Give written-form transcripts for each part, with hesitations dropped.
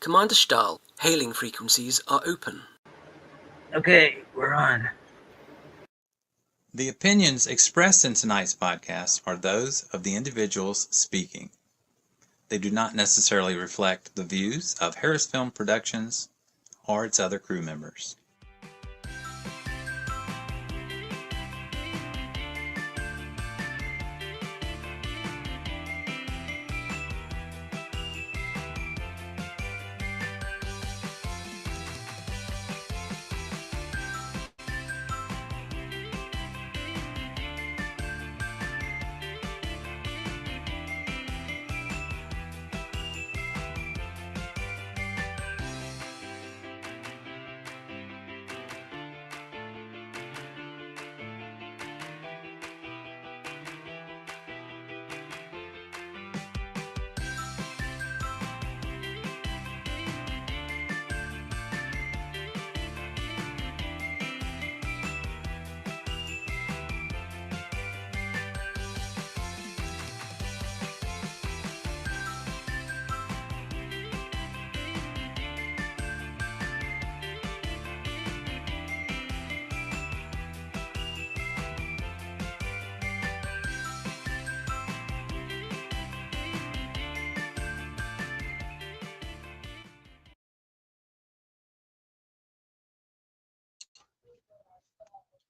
Commander Stahl, hailing frequencies are open. Okay, we're on. The opinions expressed in tonight's podcast are those of the individuals speaking. They do not necessarily reflect the views of HarrisFilm Productions or its other crew members.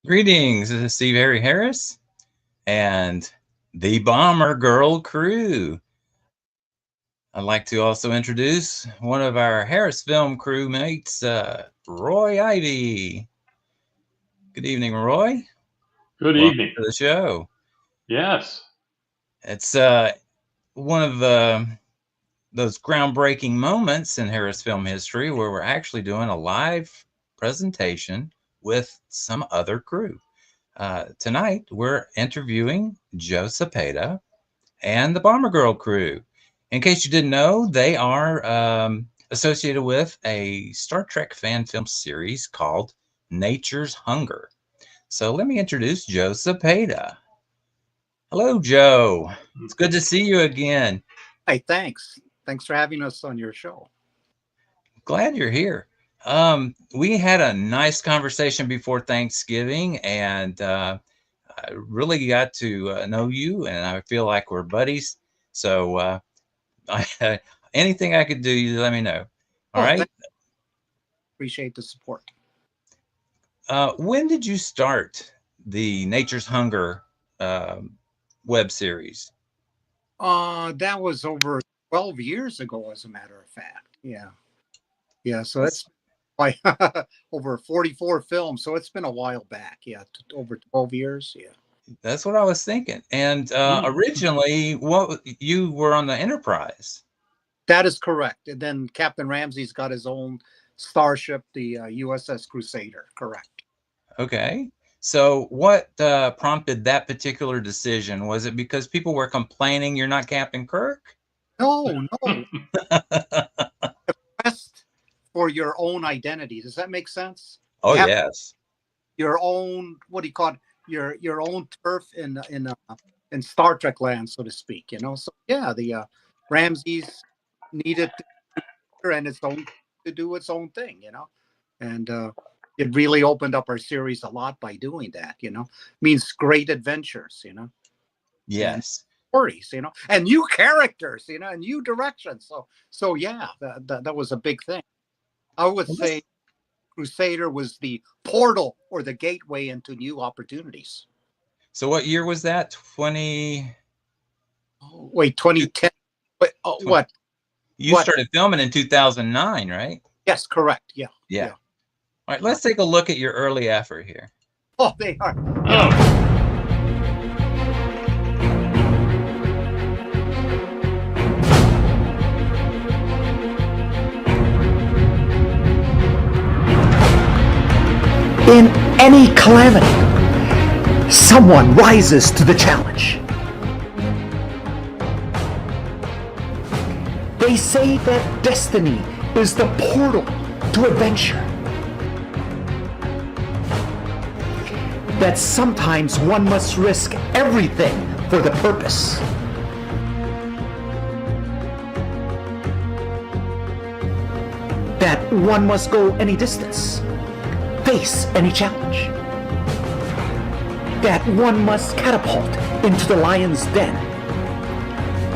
Greetings, this is Steve Harry Harris and the Bomber Girl crew. I'd like to also introduce one of our HarrisFilm crew mates, Roy Ivy. Good evening, Roy. Good Welcome evening to the show. Yes. It's one of those groundbreaking moments in HarrisFilm history where we're actually doing a live presentation with some other crew. Tonight, we're interviewing Joe Cepeda and the Bomber Girl crew. In case you didn't know, they are associated with a Star Trek fan film series called Nature's Hunger. So let me introduce Joe Cepeda. Hello, Joe. It's good to see you again. Hey, thanks. Thanks for having us on your show. Glad you're here. We had a nice conversation before Thanksgiving, and I really got to know you, and I feel like we're buddies. So anything I could do, you let me know. All right. Appreciate the support. When did you start the Nature's Hunger web series? That was over 12 years ago, as a matter of fact. Yeah. So it's like over 44 films. So it's been a while back. Yeah, over 12 years. Yeah. That's what I was thinking. And originally, you were on the Enterprise. That is correct. And then Captain Ramsey's got his own starship, the USS Crusader. Correct. Okay. So what prompted that particular decision? Was it because people were complaining you're not Captain Kirk? No. Quest for your own identity. Does that make sense? Oh, yes. Your own, what do you call it? Your own turf in Star Trek land, so to speak. So yeah, the Ramses needed and its own to do its own thing. And it really opened up our series a lot by doing that. Means great adventures. Yes. Stories, and new characters, and new directions. So yeah, that was a big thing. I would say Crusader was the portal or the gateway into new opportunities. So what year was that? 2010. Wait, what? You started filming in 2009, right? Yes, correct. Yeah. All right, let's take a look at your early effort here. Oh, they are. Oh. In any calamity, someone rises to the challenge. They say that destiny is the portal to adventure. That sometimes one must risk everything for the purpose. that one must go any distance, face any challenge, that one must catapult into the lion's den,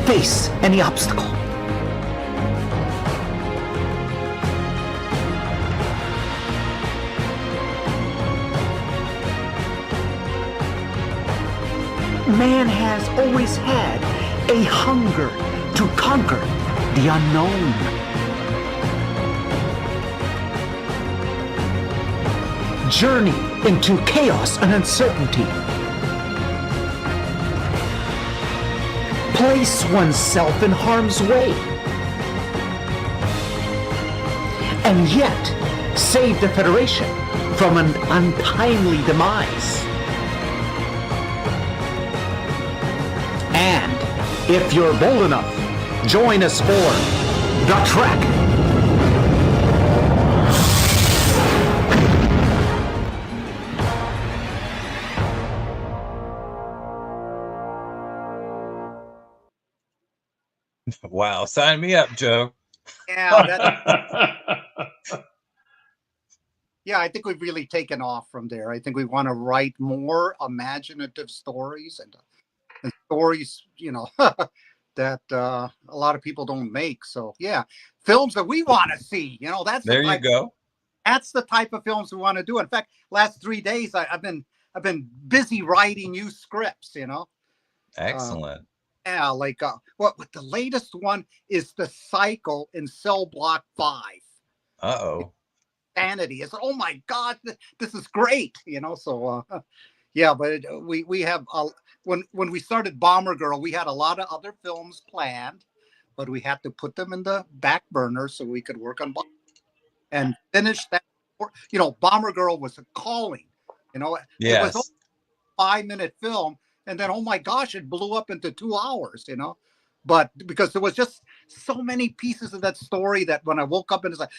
face any obstacle. Man has always had a hunger to conquer the unknown. Journey into chaos and uncertainty. Place oneself in harm's way. And yet, save the Federation from an untimely demise. And if you're bold enough, join us for The Trek. Wow, sign me up, Joe. Yeah, yeah, I think we've really taken off from there. I think we want to write more imaginative stories and stories, you know, that a lot of people don't make. So yeah, films that we want to see. You know, that's There you go. That's the type of films we want to do. In fact, last 3 days I've been busy writing new scripts. You know, Excellent. yeah, like what the latest one is The Cycle in Cell Block 5. Uh-oh. Sanity. It's oh my God, this is great. You know, so yeah, but we have when we started Bomber Girl, we had a lot of other films planned, but we had to put them in the back burner so we could work on and finish that. You know, Bomber Girl was a calling. You know, it was a 5-minute film, and then oh my gosh, it blew up into 2 hours. You know, but because there was just so many pieces of that story that when I woke up and it's like,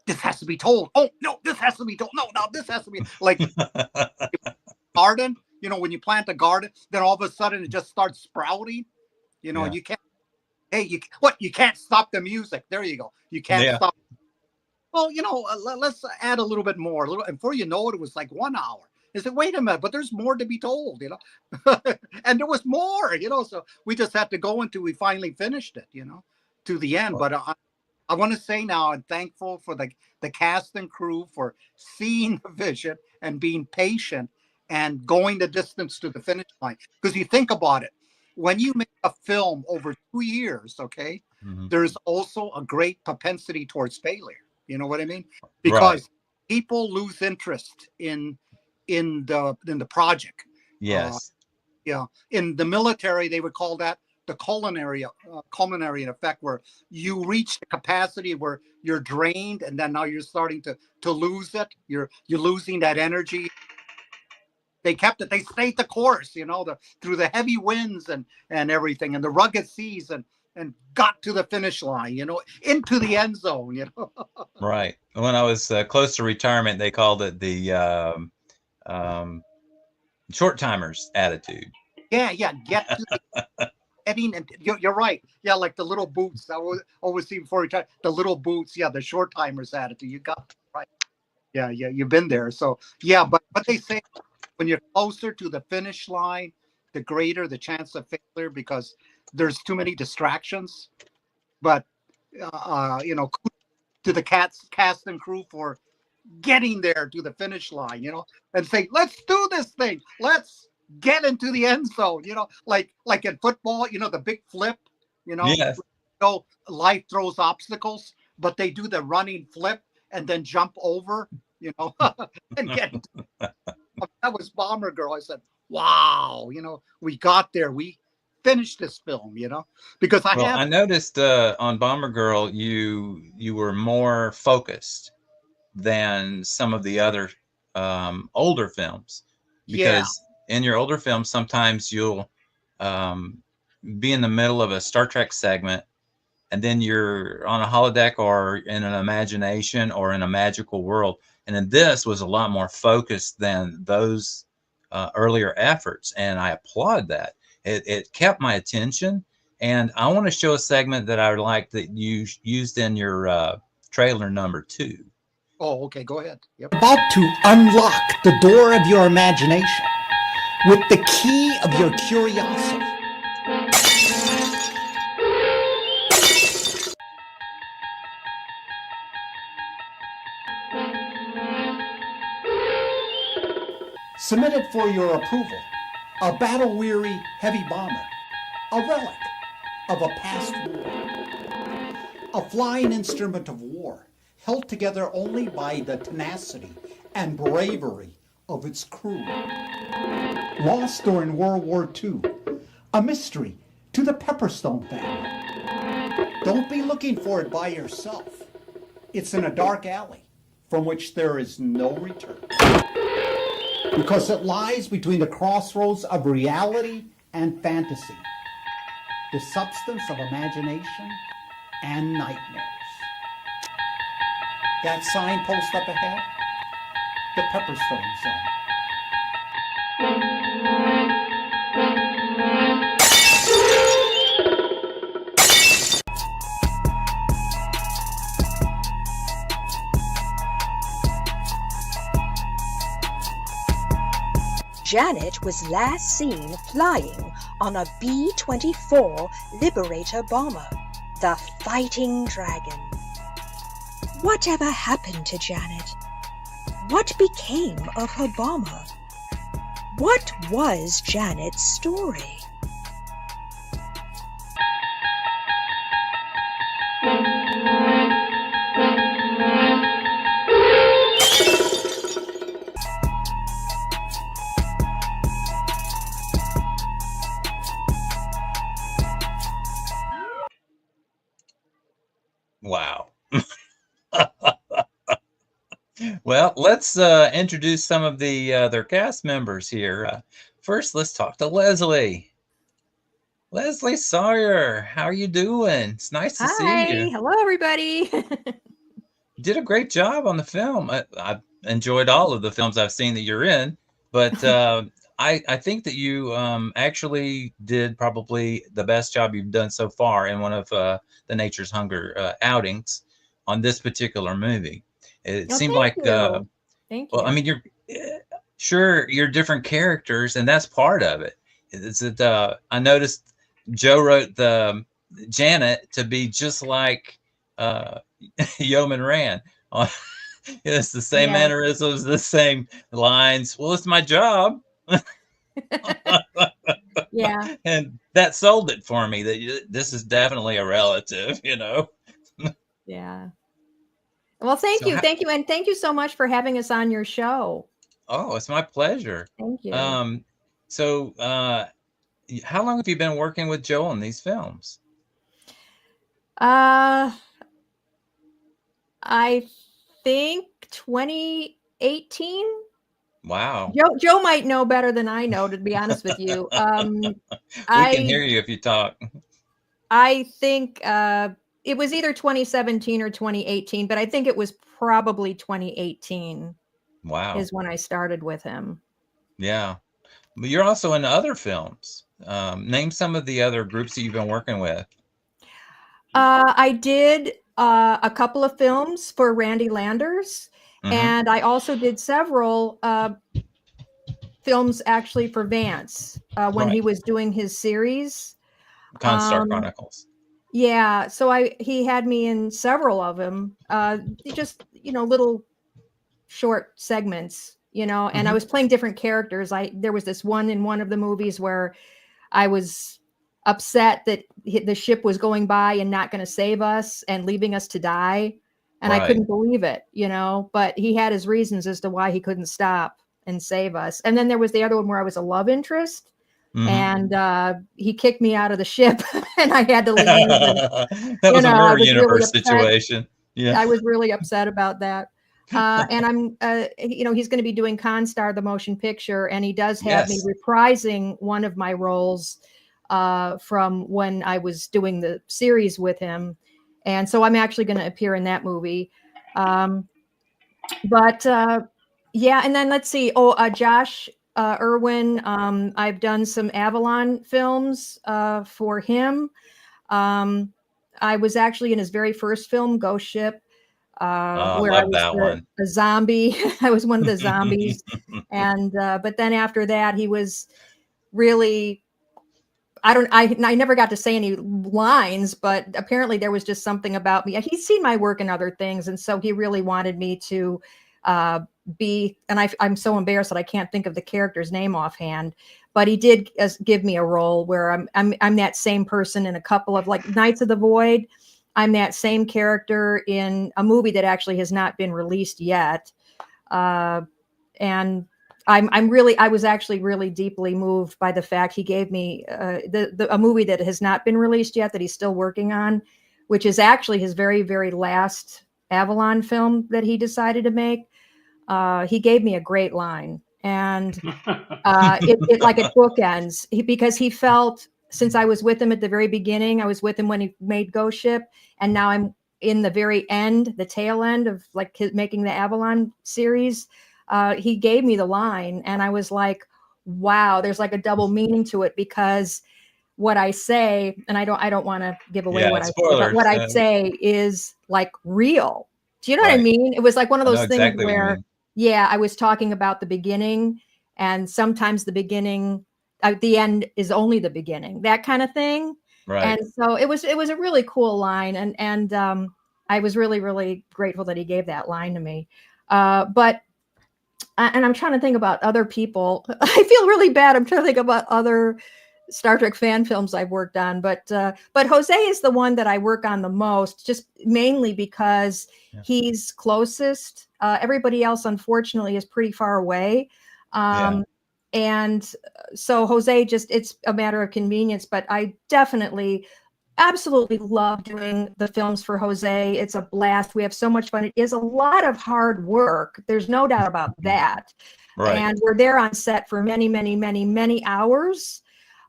this has to be told. Oh no, this has to be told. No, this has to be like garden. You know, when you plant a garden, then all of a sudden it just starts sprouting. You know, you can't. Hey, you can't stop the music. There you go. You can't stop. Well, you know, let's add a little bit more. And before you know it, it was like 1 hour. I said, wait a minute, but there's more to be told, you know. And there was more, you know. So we just had to go until we finally finished it, you know, to the end. But I want to say now, I'm thankful for the cast and crew for seeing the vision and being patient and going the distance to the finish line. Because you think about it, when you make a film over 2 years, okay, there's also a great propensity towards failure. You know what I mean? Because people lose interest in the project. Yes. Yeah. In the military, they would call that the culinary effect, where you reach the capacity where you're drained, and then now you're starting to lose it. You're losing that energy. They kept it. They stayed the course, you know, through the heavy winds and everything, and the rugged seas, and got to the finish line, you know, into the end zone, you know. Right. When I was close to retirement, they called it the short timers attitude. Yeah. Get to the heading, and you're right. Yeah, like the little boots. I always see before retired, the little boots. Yeah, the short timers attitude. You got it right. Yeah, you've been there. So yeah, but they say when you're closer to the finish line, the greater the chance of failure, because there's too many distractions. But you know, to the cast and crew for getting there to the finish line, you know, and say, let's do this thing. Let's get into the end zone, you know, like in football, you know, the big flip, you know, so life throws obstacles, but they do the running flip and then jump over, you know, and get. That was Bomber Girl. I said, wow, you know, we got there. We finished this film, you know, because I noticed on Bomber Girl, you were more focused than some of the other older films, because in your older films, sometimes you'll be in the middle of a Star Trek segment, and then you're on a holodeck or in an imagination or in a magical world. And then this was a lot more focused than those earlier efforts. And I applaud that. It kept my attention. And I want to show a segment that I would like that you used in your trailer number 2. Oh, okay. Go ahead. Yep. About to unlock the door of your imagination with the key of your curiosity. Submitted for your approval, a battle-weary heavy bomber, a relic of a past war, a flying instrument of war, held together only by the tenacity and bravery of its crew. Lost during World War II, a mystery to the Pepperstone family. Don't be looking for it by yourself. It's in a dark alley from which there is no return. Because it lies between the crossroads of reality and fantasy, the substance of imagination and nightmares. That signpost up ahead, the Pepperstone Zone. Janet was last seen flying on a B-24 Liberator bomber, the Fighting Dragon. Whatever happened to Janet? What became of her bomber? What was Janet's story? Wow. Well, let's introduce some of the their cast members here. First, let's talk to Leslie. Leslie Sawyer, how are you doing? It's nice to see you. Hello, everybody. You did a great job on the film. I enjoyed all of the films I've seen that you're in, but I think that you actually did probably the best job you've done so far in one of the Nature's Hunger outings on this particular movie. It seemed like, Thank well, you. I mean, you're different characters, and that's part of it. Is that I noticed Joe wrote the Janet to be just like Yeoman Rand. It's the same mannerisms, the same lines. Well, it's my job. Yeah. And that sold it for me that this is definitely a relative, you know? Yeah. Well, thank you. Thank you. And thank you so much for having us on your show. Oh, it's my pleasure. Thank you. So how long have you been working with Joe on these films? I think 2018. Wow. Joe might know better than I know, to be honest with you. We can hear you if you talk. I think it was either 2017 or 2018, but I think it was probably 2018. Wow. Is when I started with him. Yeah. But you're also in other films. Name some of the other groups that you've been working with. I did a couple of films for Randy Landers, and I also did several films actually for Vance when he was doing his series. Constar Chronicles. Yeah, so he had me in several of them, just little short segments, and I was playing different characters. There was this one in one of the movies where I was upset that the ship was going by and not going to save us and leaving us to die. And I couldn't believe it, but he had his reasons as to why he couldn't stop and save us. And then there was the other one where I was a love interest and he kicked me out of the ship and I had to leave. And, that was a Mirror Universe situation. Yeah. I was really upset about that. And I'm, he's going to be doing Constar, the motion picture, and he does have me reprising one of my roles from when I was doing the series with him. And so I'm actually going to appear in that movie. And then let's see. Josh Irwin, I've done some Avalon films for him. I was actually in his very first film, Ghost Ship. I where I love was that one. a zombie. I was one of the zombies. And but then after that, he was really, I never got to say any lines, but apparently there was just something about me. He's seen my work in other things, and so he really wanted me to be, and I'm so embarrassed that I can't think of the character's name offhand, but he did give me a role where I'm that same person in a couple of, like, Knights of the Void. I'm that same character in a movie that actually has not been released yet. And I was actually really deeply moved by the fact he gave me a movie that has not been released yet, that he's still working on, which is actually his very, very last Avalon film that he decided to make. He gave me a great line, and it like it bookends, because he felt, since I was with him at the very beginning, I was with him when he made Ghost Ship, and now I'm in the very end, the tail end of like making the Avalon series. He gave me the line, and I was like, wow, there's like a double meaning to it, because what I say, and I don't want to give away what I say, but what I say is like real. Do you know what I mean? It was like one of those things where, yeah, I was talking about the beginning, and sometimes the beginning at the end is only the beginning, that kind of thing. Right. And so it was a really cool line, and I was really, really grateful that he gave that line to me. But and I'm trying to think about other people. I feel really bad. I'm trying to think about other Star Trek fan films I've worked on, but Jose is the one that I work on the most, just mainly because he's closest. Everybody else, unfortunately, is pretty far away. And so Jose, just, it's a matter of convenience, but I definitely absolutely love doing the films for Jose. It's a blast. We have so much fun. It is a lot of hard work. There's no doubt about that. Right. And we're there on set for many, many, many, many hours.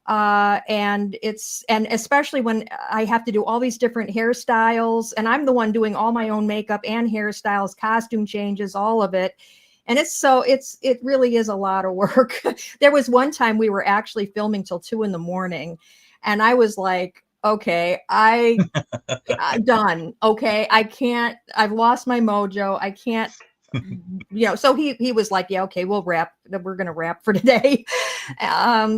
And especially when I have to do all these different hairstyles, and I'm the one doing all my own makeup and hairstyles, costume changes, all of it. And it really is a lot of work. There was one time we were actually filming till 2 a.m, and I was like, okay, I'm done. Okay, I can't, I've lost my mojo. I can't, so he was like, yeah, okay, we're going to wrap for today.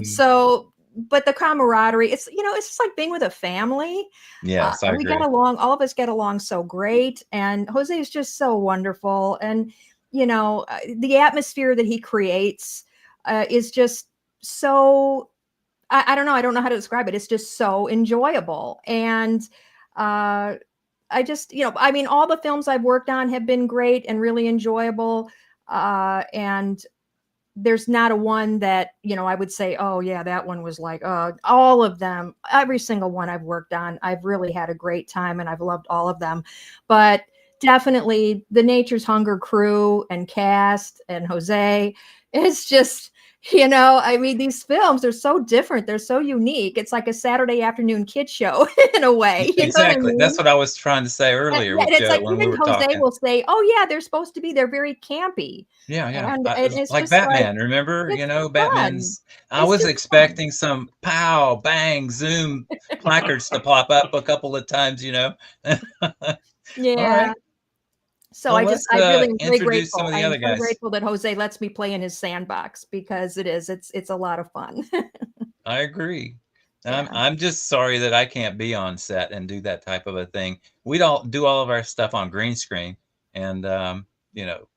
So, but the camaraderie, it's just like being with a family. Yes, I agree. We get along, all of us get along so great. And Jose is just so wonderful. And, the atmosphere that he creates is just so, I don't know. I don't know how to describe it. It's just so enjoyable. And I just, all the films I've worked on have been great and really enjoyable. And there's not a one that, I would say, oh yeah, that one was like, all of them, every single one I've worked on, I've really had a great time, and I've loved all of them. But definitely the Nature's Hunger crew and cast and Jose, it's just, these films are so different. They're so unique. It's like a Saturday afternoon kid show in a way. Exactly. That's what I was trying to say earlier. And it's like, when even we were Jose talking. will say, oh yeah, they're supposed to be, they're very campy. Yeah. And it's like just Batman, like, remember? fun. Batman's, I was expecting some pow, bang, zoom placards to pop up a couple of times, Yeah. Right. So I really am very grateful. Some of the I'm other so guys. grateful that Jose lets me play in his sandbox, because it's a lot of fun. I agree. Yeah. I'm just sorry that I can't be on set and do that type of a thing. We don't do all of our stuff on green screen, and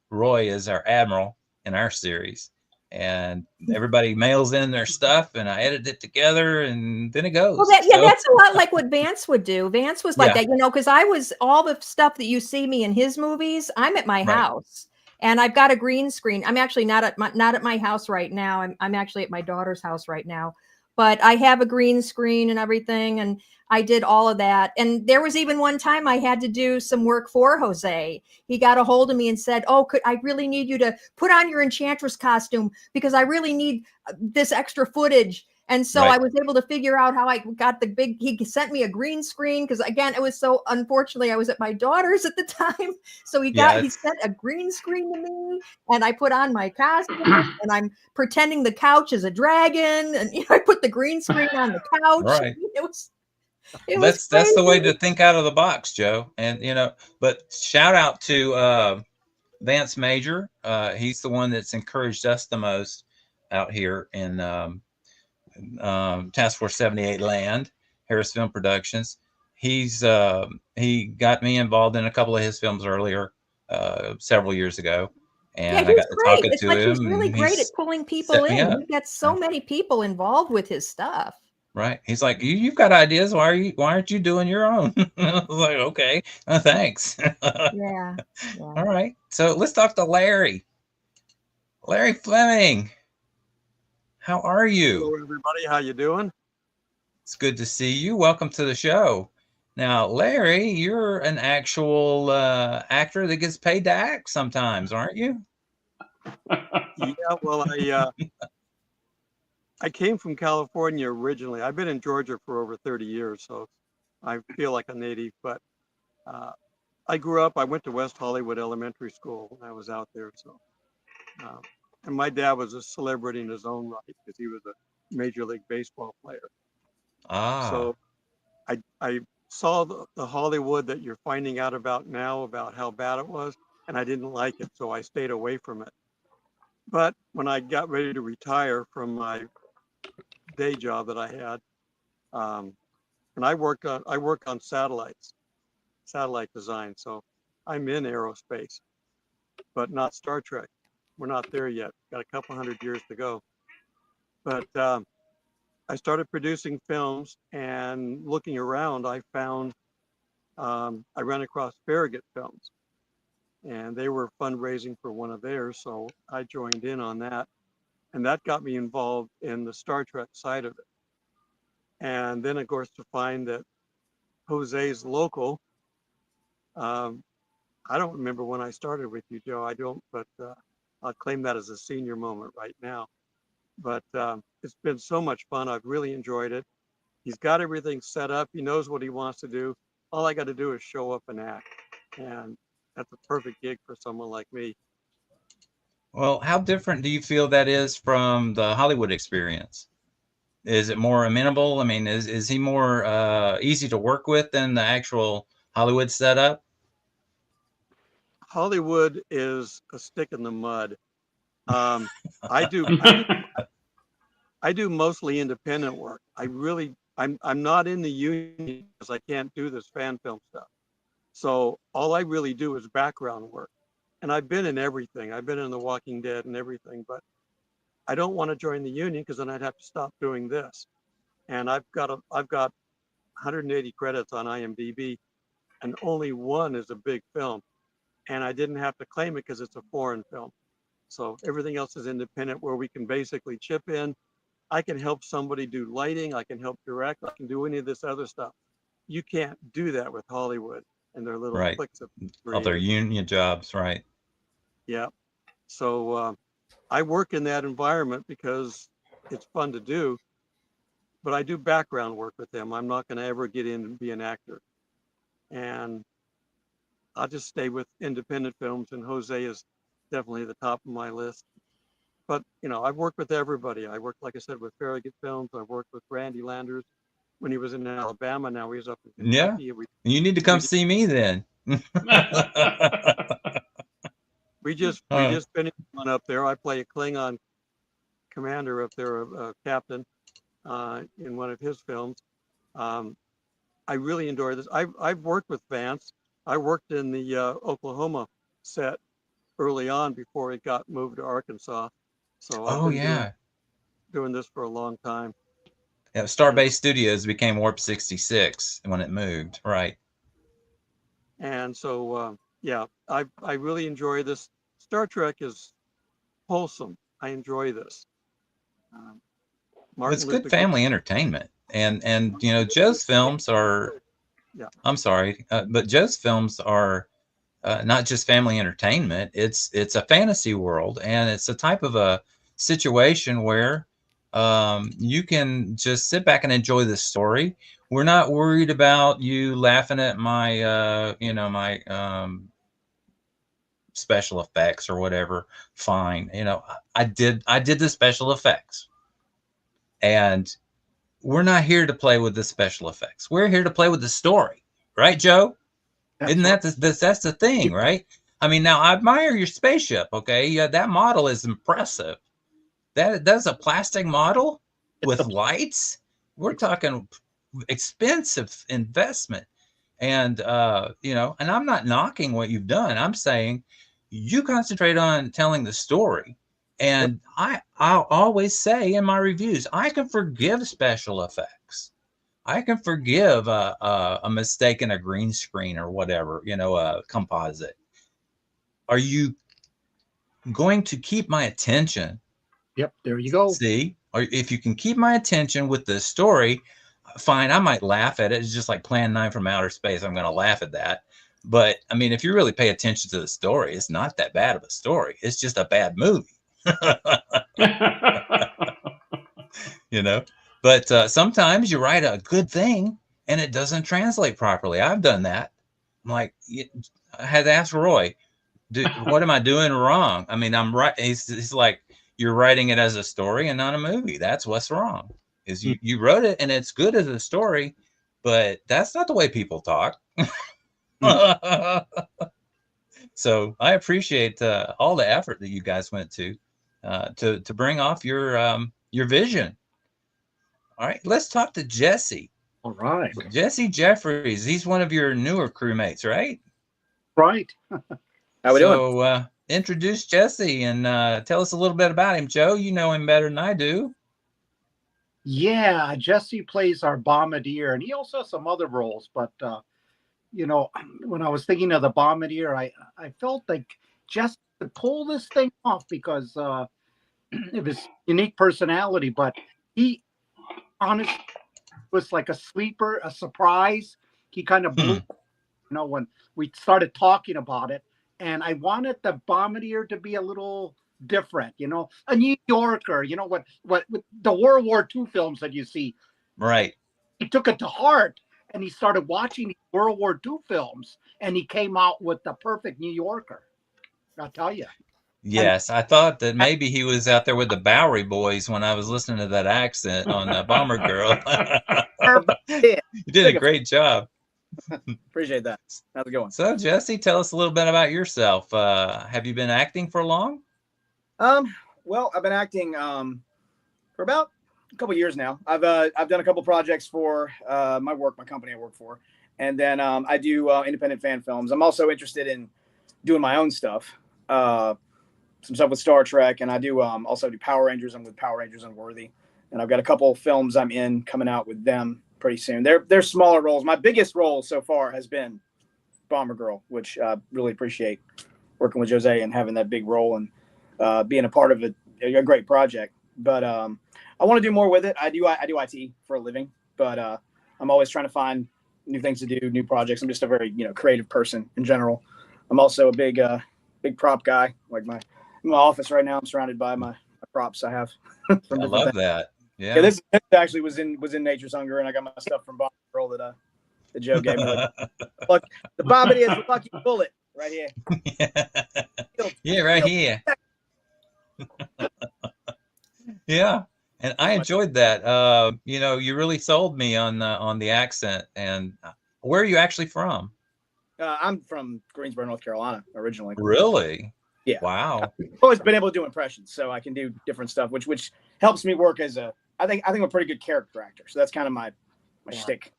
Roy is our admiral in our series, and everybody mails in their stuff, and I edit it together, and then it goes. Well, that's a lot like what Vance would do. Vance was like that, because I was, all the stuff that you see me in his movies, I'm at my house, and I've got a green screen. I'm actually not at my house right now. I'm actually at my daughter's house right now, but I have a green screen and everything, and I did all of that. And there was even one time I had to do some work for Jose. He got a hold of me and said, oh, I really need you to put on your Enchantress costume, because I really need this extra footage. And so I was able to figure out how I got he sent me a green screen, because again, it was so, unfortunately, I was at my daughter's at the time. So he sent a green screen to me, and I put on my costume, and I'm pretending the couch is a dragon, and I put the green screen on the couch. Right. It was It was That's the way to crazy. think out of the box, Joe. And but shout out to Vance Major. He's the one that's encouraged us the most out here in Task Force 78 land, HarrisFilm Productions. He got me involved in a couple of his films earlier, several years ago, Yeah, and I he's got to great. talking It's to like he's him, really and great at he's pulling people set me in. up. He gets so many people involved with his stuff. Right. He's like, you've got ideas. Why aren't you doing your own? I was like, okay, thanks. Yeah. All right. So let's talk to Larry. Larry Fleming. How are you? Hello, everybody. How you doing? It's good to see you. Welcome to the show. Now, Larry, you're an actual actor that gets paid to act sometimes, aren't you? Yeah, well, I came from California originally. I've been in Georgia for over 30 years, so I feel like a native. But I grew up. I went to West Hollywood Elementary School when I was out there. So, and my dad was a celebrity in his own right because he was a Major League Baseball player. Ah. So I saw the Hollywood that you're finding out about now, about how bad it was, and I didn't like it, so I stayed away from it. But when I got ready to retire from my day job that I had, and I work on satellites, satellite design. So I'm in aerospace, but not Star Trek. We're not there yet. Got a couple hundred years to go. But I started producing films, and looking around, I found I ran across Farragut Films, and they were fundraising for one of theirs, so I joined in on that, and that got me involved in the Star Trek side of it. And then, of course, to find that Jose's local. I don't remember when I started with you, Joe. I don't, but I'll claim that as a senior moment right now. But it's been so much fun. I've really enjoyed it. He's got everything set up. He knows what he wants to do. All I got to do is show up and act. And that's a perfect gig for someone like me. Well, how different do you feel that is from the Hollywood experience? Is it more amenable? I mean, is he more easy to work with than the actual Hollywood setup? Hollywood is a stick in the mud. I do mostly independent work. I'm not in the union because I can't do this fan film stuff. So all I really do is background work. And I've been in everything. I've been in The Walking Dead and everything, but I don't want to join the union because then I'd have to stop doing this. And I've got 180 credits on IMDb, and only one is a big film. And I didn't have to claim it because it's a foreign film. So everything else is independent, where we can basically chip in. I can help somebody do lighting. I can help direct. I can do any of this other stuff. You can't do that with Hollywood and their little Right. clicks of Other union jobs, right? Yeah. So I work in that environment because it's fun to do, but I do background work with them. I'm not going to ever get in and be an actor. And I'll just stay with independent films, and Jose is definitely the top of my list. But, I've worked with everybody. I worked, like I said, with Farragut Films. I worked with Randy Landers when he was in Alabama. Now he's up in Kentucky. Yeah. You need to come see me then. We just finished one up there. I play a Klingon commander up there, a captain, in one of his films. I really enjoy this. I've worked with Vance. I worked in the Oklahoma set early on before it got moved to Arkansas. So I've been doing this for a long time. Yeah, Starbase Studios became Warp 66 when it moved, right? And so, I really enjoy this. Star Trek is wholesome. I enjoy this. It's good family entertainment, and Joe's films are. Yeah. I'm sorry, but Joe's films are not just family entertainment. It's a fantasy world, and it's a type of a situation where you can just sit back and enjoy the story. We're not worried about you laughing at my my special effects or whatever. Fine, I did the special effects, and we're not here to play with the special effects. We're here to play with the story, right, Joe? Isn't that that's the thing, right? I mean, now I admire your spaceship. Okay, yeah, that model is impressive. That's a plastic model with lights. We're talking expensive investment, and and I'm not knocking what you've done. I'm saying you concentrate on telling the story. And I'll always say in my reviews, I can forgive special effects. I can forgive a mistake in a green screen or whatever, a composite. Are you going to keep my attention? Yep, there you go. See, or if you can keep my attention with the story, fine. I might laugh at it. It's just like Plan 9 from Outer Space. I'm going to laugh at that. But I mean, if you really pay attention to the story, it's not that bad of a story. It's just a bad movie. But sometimes you write a good thing and it doesn't translate properly. I've done that. I'm like, I had to ask Roy, what am I doing wrong? I mean, I'm right. He's like, you're writing it as a story and not a movie. That's what's wrong. Is you wrote it and it's good as a story, but that's not the way people talk. So I appreciate all the effort that you guys went to bring off your vision. All right, let's talk to Jesse. All right, Jesse Jeffries. He's one of your newer crewmates, right? Right. How we doing? So introduce Jesse and tell us a little bit about him. Joe, you know him better than I do. Yeah, Jesse plays our bombardier, and he also has some other roles. But when I was thinking of the bombardier, I felt like Jesse could pull this thing off because of his unique personality. But he honestly was like a sleeper, a surprise. He kind of blew, when we started talking about it. And I wanted the bombardier to be a little different, a New Yorker, what with the World War II films that you see. Right. He took it to heart and he started watching the World War II films and he came out with the perfect New Yorker. I'll tell you. Yes, I thought that maybe he was out there with the Bowery Boys when I was listening to that accent on Bomber Girl. You did a great job. Appreciate that. How's it going? So, Jesse, tell us a little bit about yourself. Have you been acting for long? Well, I've been acting for about a couple years now. I've done a couple projects for my company I work for, and then I do independent fan films. I'm also interested in doing my own stuff. Some stuff with Star Trek, and I do also do Power Rangers. I'm with Power Rangers Unworthy, and I've got a couple films I'm in coming out with them pretty soon. They're smaller roles. My biggest role so far has been Bomber Girl, which I really appreciate working with Jose and having that big role and being a part of a great project. But I want to do more with it. I do IT for a living, but I'm always trying to find new things to do, new projects. I'm just a very creative person in general. I'm also a big prop guy. Like in my office right now, I'm surrounded by my props I have. I love that. Yeah, this actually was in Nature's Hunger, and I got my stuff from Bomber Girl that Joe gave me. Look, the bombardier is a lucky bullet right here. Yeah, right here. Yeah, and I enjoyed that. You really sold me on the accent. And where are you actually from? I'm from Greensboro, North Carolina, originally. Really? Yeah. Wow. I've always been able to do impressions, so I can do different stuff, which helps me work as I think I'm a pretty good character actor. So that's kind of my shtick.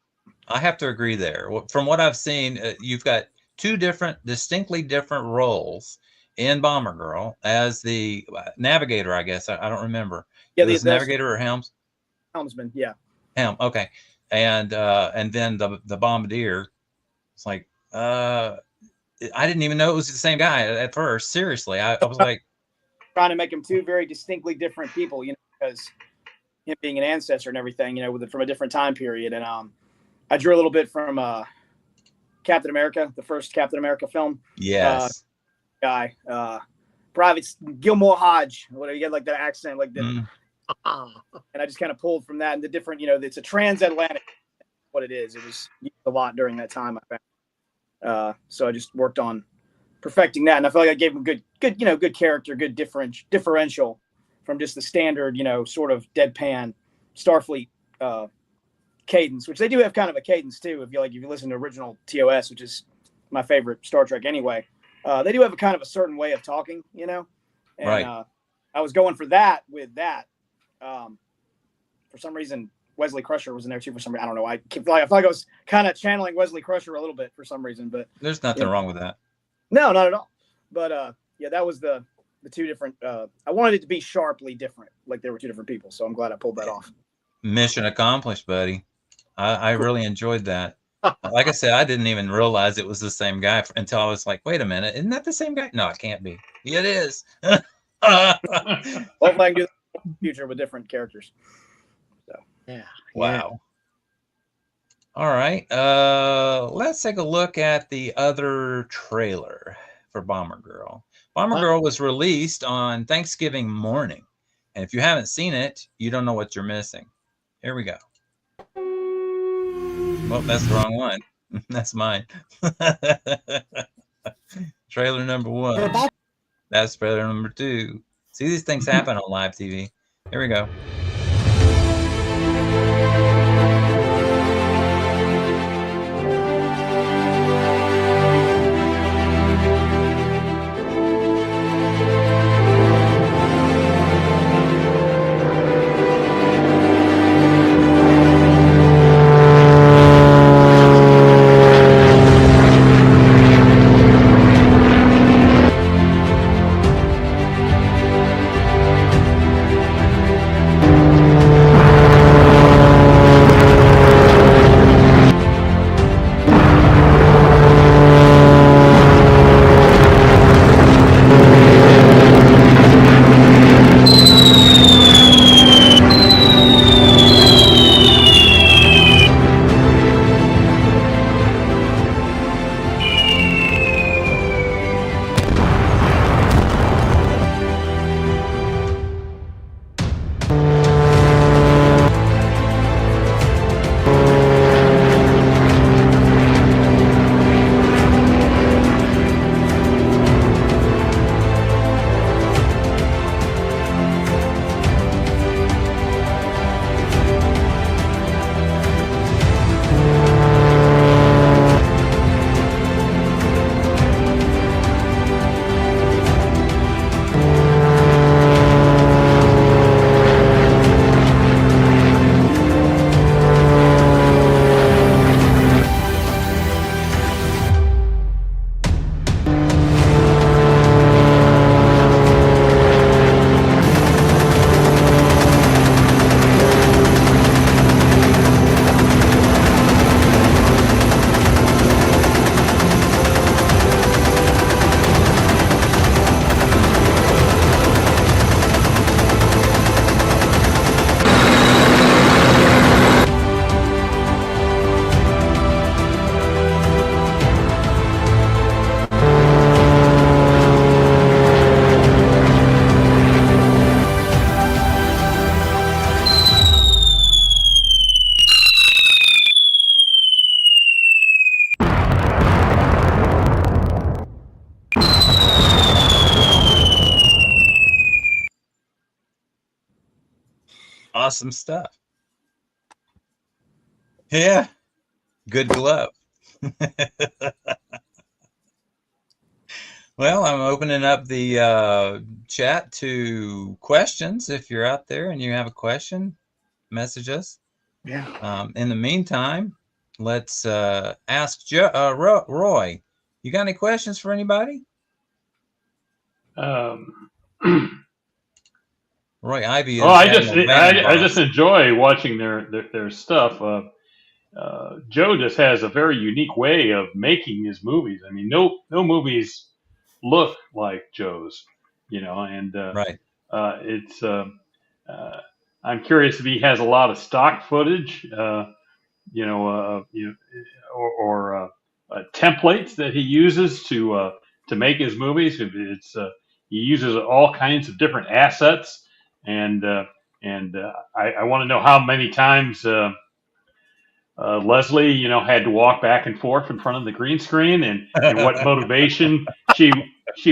I have to agree there. From what I've seen, you've got two distinctly different roles in Bomber Girl as the navigator, I guess. I don't remember. Yeah, the navigator or helmsman. Yeah. Helm. Okay. And then the bombardier. It's like I didn't even know it was the same guy at first. Seriously, I was like trying to make them two very distinctly different people, because him being an ancestor and everything, from a different time period. And I drew a little bit from Captain America, the first Captain America film. Yes. Guy, Private Gilmore Hodge. Whatever, you get like that accent, like that. And I just kind of pulled from that and the different. It's a transatlantic. What it is, it was used a lot during that time. I found. So I just worked on perfecting that, and I feel like I gave him good character, good differential from just the standard, sort of deadpan Starfleet cadence, which they do have kind of a cadence too. If you listen to original TOS, which is my favorite Star Trek anyway, they do have a kind of a certain way of talking, you know. And Right. I was going for that with that. For some reason, Wesley Crusher was in there too. For some reason, I don't know. I feel like I was kind of channeling Wesley Crusher a little bit for some reason, but There's nothing wrong with that. no, not at all. But yeah, that was the two different. I wanted it to be sharply different, like there were two different people. So I'm glad I pulled that off. Mission accomplished, buddy. I really enjoyed that. Like I said, I didn't even realize it was the same guy until I was like, wait a minute, isn't that the same guy? No, it can't be. It is. Hopefully I can do that in the future with different characters. So Yeah. Wow. All right. Let's take a look at the other trailer for Bomber Girl. Bomber Girl was released on Thanksgiving morning. And if you haven't seen it, you don't know what you're missing. Here we go. Well, that's the wrong one. That's mine. Trailer number 1. That's trailer number 2. See, these things happen on live TV. Here we go. Awesome stuff. Yeah. Good glove. Well, I'm opening up the chat to questions. If you're out there and you have a question, message us. Yeah. In the meantime, let's ask Roy. You got any questions for anybody? Roy Ivy is. Oh, I just enjoy watching their stuff. Joe just has a very unique way of making his movies. I mean, no movies look like Joe's, you know, and right. It's I'm curious if he has a lot of stock footage, you know, or templates that he uses to make his movies. It's he uses all kinds of different assets, and I want to know how many times Leslie, you know, had to walk back and forth in front of the green screen, and what motivation she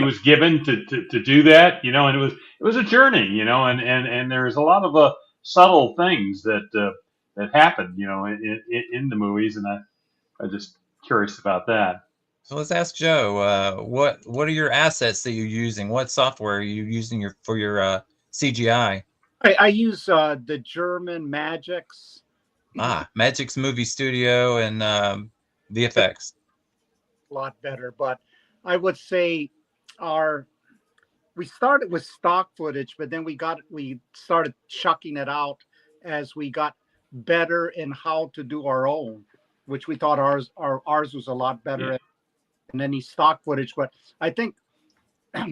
was given to do that, you know. And it was a journey, you know, and there's a lot of subtle things that that happened, in the movies, and I'm just curious about that. So let's ask Joe. What are your assets that you're using? What software are you using for your CGI? I use the German Magix. Magix Movie Studio and VFX. A lot better, but I would say we started with stock footage, but then we started chucking it out as we got better in how to do our own, which we thought ours was a lot better than any stock footage. But I think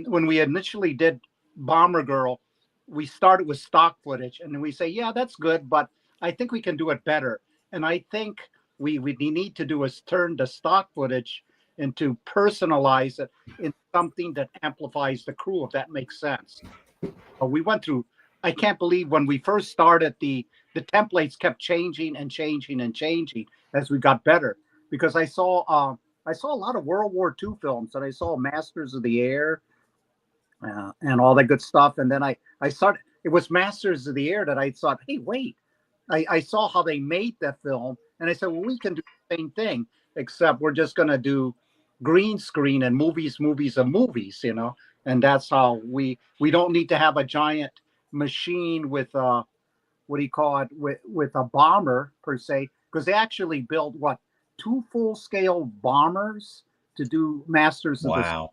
when we initially did Bomber Girl, we started with stock footage, and then we say, yeah, that's good, but I think we can do it better. And I think we need to do is turn the stock footage and to personalize it in something that amplifies the crew, if that makes sense. We went through, I can't believe when we first started, the templates kept changing and changing and changing as we got better, because I saw a lot of World War II films, and I saw Masters of the Air and all that good stuff. And then I started, it was Masters of the Air that I thought, hey, wait, I saw how they made that film, and I said, well, we can do the same thing, except we're just going to do green screen and movies, and that's how we don't need to have a giant machine with with a bomber per se, because they actually built 2 full-scale bombers to do Masters of the.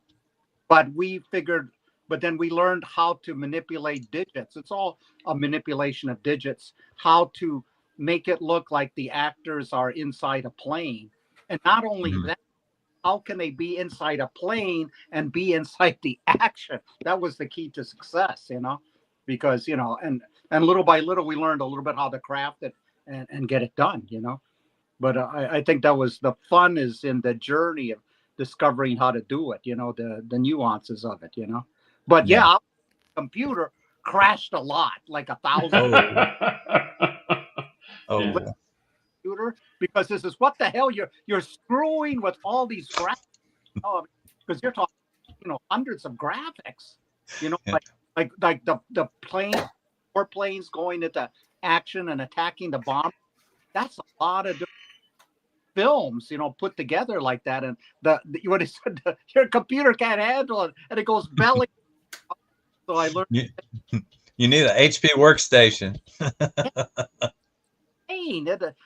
But then we learned how to manipulate digits. It's all a manipulation of digits, how to make it look like the actors are inside a plane. And not only that, how can they be inside a plane and be inside the action? That was the key to success, because, and little by little, we learned a little bit how to craft it and get it done, But I think that was the fun, is in the journey of discovering how to do it, the nuances of it, But computer crashed a lot, like 1,000. Computer, because this is what the hell you're screwing with all these graphics, because you're talking, hundreds of graphics, like the planes going into action and attacking the bomb. That's a lot of different films, put together like that, and what he said, your computer can't handle it, and it goes belly. So I learned. You need an HP workstation.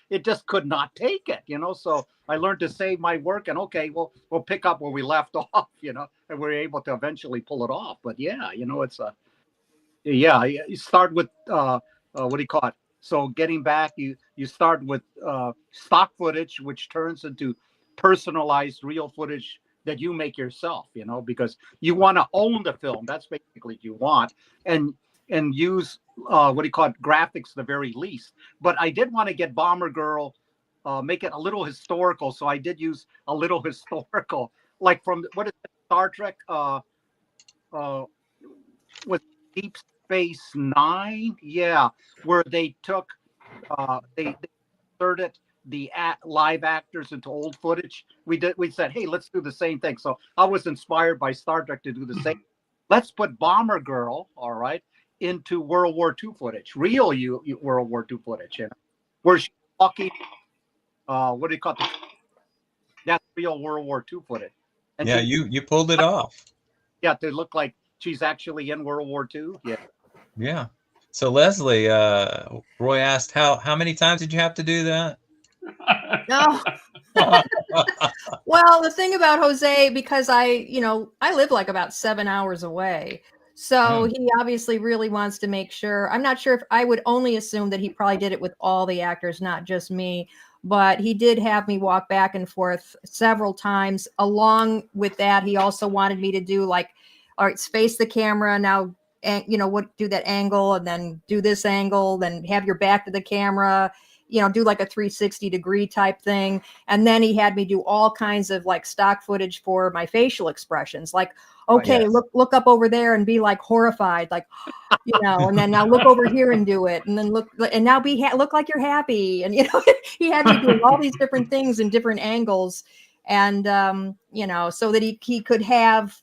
It just could not take it, So I learned to save my work, and we'll pick up where we left off, and we're able to eventually pull it off. But it's you start with what do you call it? So getting back, you start with stock footage, which turns into personalized real footage that you make yourself, because you want to own the film. That's basically what you want, and use what do you call it, graphics the very least. But I did want to get Bomber Girl, make it a little historical, so I did use a little historical, like from what is it, Star Trek, with Deep Space Nine, where they took they inserted the live actors into old footage. We said, hey, let's do the same thing. So I was inspired by Star Trek to do the same. Let's put Bomber Girl, all right, into World War II footage, real World War II footage, where she's walking. What do you call it? That's real World War II footage. And you pulled it off. Yeah, to look like she's actually in World War II. Yeah. So Leslie, Roy asked, how many times did you have to do that? No. Well, the thing about Jose, because I live like about 7 hours away. So he obviously really wants to make sure. I'm not sure if I would only assume that he probably did it with all the actors, not just me. But he did have me walk back and forth several times. Along with that, he also wanted me to do all right, face the camera now, and do that angle, and then do this angle, then have your back to the camera, do like a 360-degree type thing. And then he had me do all kinds of stock footage for my facial expressions, look up over there and be horrified, and then now look over here and do it, and then look, and now look like you're happy, and he had me doing all these different things in different angles, and so that he could have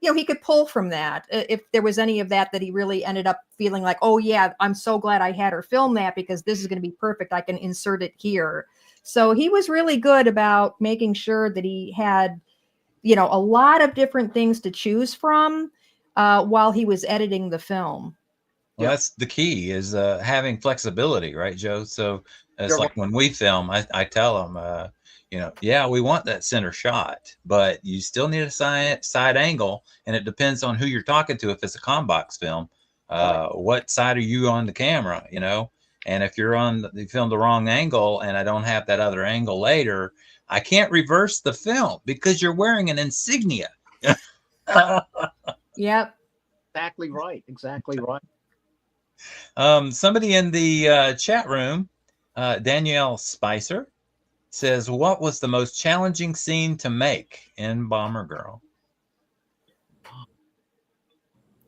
he could pull from that if there was any of that he really ended up feeling like, oh yeah, I'm so glad I had her film that because this is going to be perfect. I can insert it here. So he was really good about making sure that he had, a lot of different things to choose from while he was editing the film. Well, that's the key, is having flexibility, right, Joe? So it's like when we film, I tell them, yeah, we want that center shot, but you still need a side angle, and it depends on who you're talking to. If it's a Combox film, what side are you on the camera, And if you're you filmed the wrong angle and I don't have that other angle later, I can't reverse the film because you're wearing an insignia. Yep. Exactly right. Exactly right. Somebody in the chat room, Danielle Spicer, says, what was the most challenging scene to make in Bomber Girl?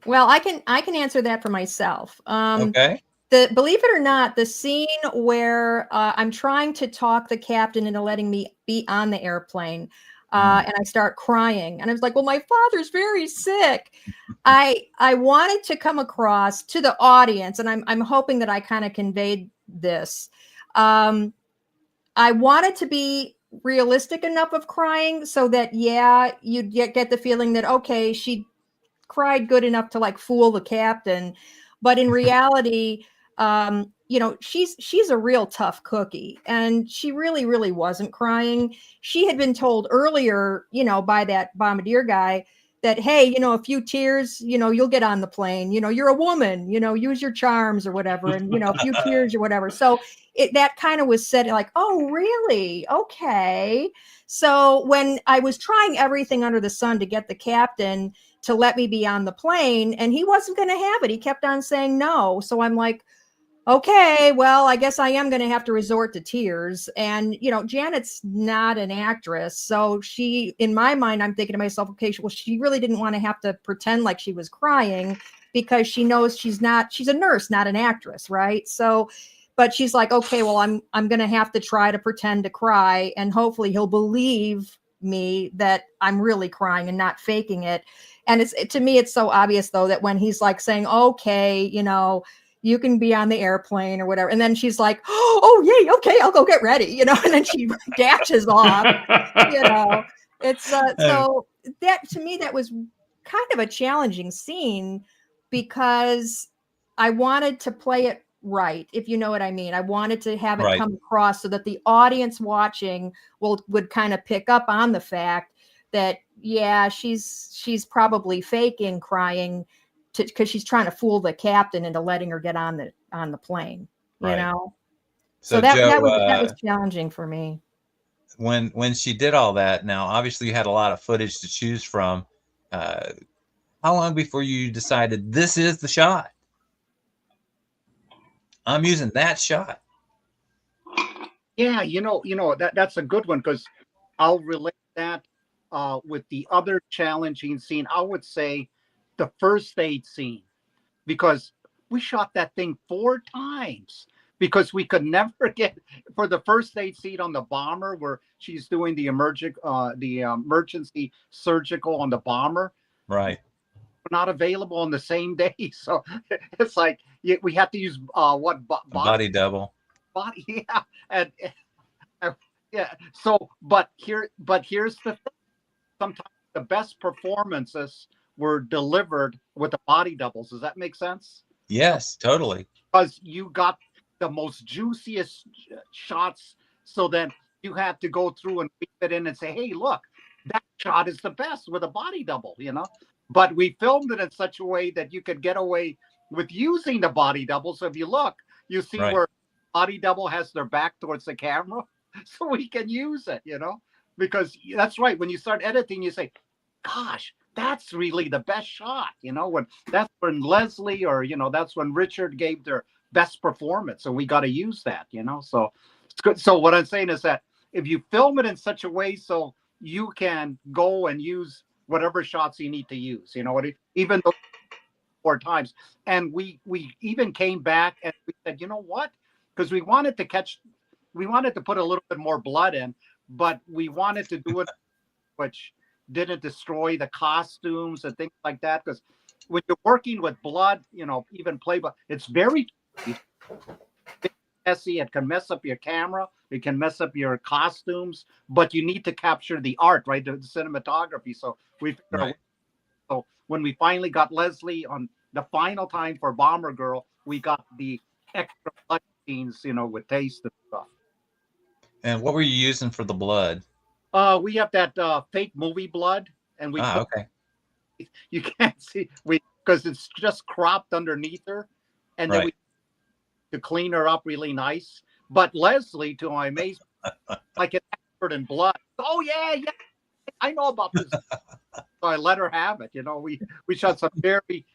Well, I can answer that for myself. Okay. Believe it or not, the scene where I'm trying to talk the captain into letting me be on the airplane, and I start crying, and I was like, well, my father's very sick. I wanted to come across to the audience, and I'm hoping that I kind of conveyed this. I wanted to be realistic enough of crying so that, yeah, you'd get the feeling that, okay, she cried good enough to like fool the captain. But in reality, she's a real tough cookie, and she really, really wasn't crying. She had been told earlier, by that bombardier guy that, hey, a few tears, you'll get on the plane, you're a woman, use your charms or whatever. And, a few tears or whatever. So that kind of was said like, oh, really? Okay. So when I was trying everything under the sun to get the captain to let me be on the plane, and he wasn't going to have it, he kept on saying no. So I'm like, okay, well, I guess I am going to have to resort to tears. And, Janet's not an actress. So she, in my mind, I'm thinking to myself, okay, well, she really didn't want to have to pretend like she was crying because she knows she's a nurse, not an actress. Right. So, but she's like, okay, well, I'm going to have to try to pretend to cry, and hopefully he'll believe me that I'm really crying and not faking it. And to me, it's so obvious though, that when he's like saying, okay, you can be on the airplane or whatever. And then she's like, oh, yay, okay, I'll go get ready, and then she dashes off, It's so that, to me, that was kind of a challenging scene because I wanted to play it right, if you know what I mean. I wanted to have it come across so that the audience watching would kind of pick up on the fact that, yeah, she's probably faking crying because she's trying to fool the captain into letting her get on the plane, So that was challenging for me. When she did all that, now obviously you had a lot of footage to choose from. How long before you decided this is the shot? I'm using that shot. Yeah, that's a good one, because I'll relate that with the other challenging scene. I would say the first aid scene, because we shot that thing 4 times because we could never get for the first aid scene on the bomber where she's doing the emergency surgical on the bomber. Right. Not available on the same day, so it's like we have to use body double. Yeah, and yeah. So, but here's the thing. Sometimes the best performances were delivered with the body doubles. Does that make sense? Yes, totally. Because you got the most juiciest shots, so then you had to go through and beat it in and say, hey, look, that shot is the best with a body double, But we filmed it in such a way that you could get away with using the body double. So if you look, you see where body double has their back towards the camera, so we can use it, because that's right. When you start editing, you say, gosh, that's really the best shot, when Leslie or, that's when Richard gave their best performance. So we got to use that, so it's good. So what I'm saying is that if you film it in such a way so you can go and use whatever shots you need to use, even though 4 times. And we even came back and we said, you know what? Because we wanted to put a little bit more blood in, but we wanted to do it, which, didn't destroy the costumes and things like that. Because when you're working with blood, even playbook, it's very messy. It can mess up your camera. It can mess up your costumes. But you need to capture the art, right? The cinematography. So we figured Right. So when we finally got Leslie on the final time for Bomber Girl, we got the extra blood scenes, with taste and stuff. And what were you using for the blood? We have that fake movie blood, and we put, Okay. you can't see because it's just cropped underneath her, and then we to clean her up really nice. But Leslie, to my amazement, like an expert in blood. Oh yeah, I know about this. So I let her have it. We shot some very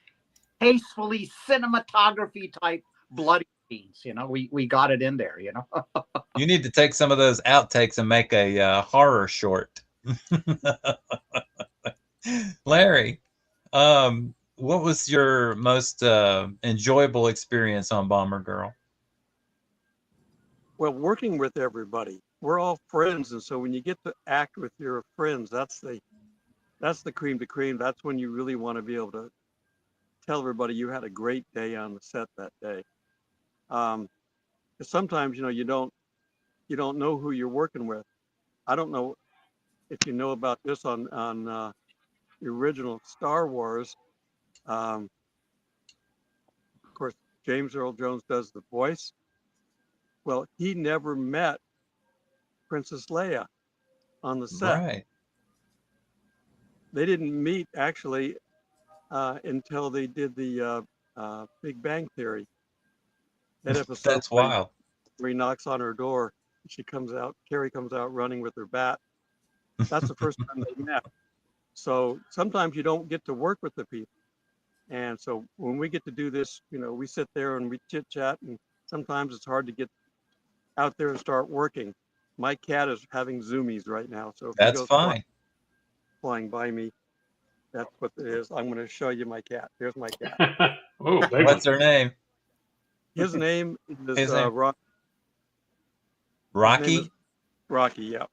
tastefully cinematography type bloody scenes. We got it in there. You need to take some of those outtakes and make a horror short. Larry, what was your most enjoyable experience on Bomber Girl? Well, working with everybody, we're all friends, and so when you get to act with your friends, that's the cream de cream. That's when you really want to be able to tell everybody you had a great day on the set that day. Sometimes you don't know who you're working with. I don't know if you know about this on the original Star Wars. Of course, James Earl Jones does the voice. Well, he never met Princess Leia on the set. Right. They didn't meet actually until they did the Big Bang Theory. That episode. That's wild. Where he knocks on her door, Carrie comes out running with her bat. That's the first time they met. So sometimes you don't get to work with the people. And so when we get to do this, we sit there and we chit chat, and sometimes it's hard to get out there and start working. My cat is having zoomies right now. So if that's fine. Flying by me, that's what it is. I'm going to show you my cat. Here's my cat. What's her name? His name is Rocky. Rocky? Rocky, yeah.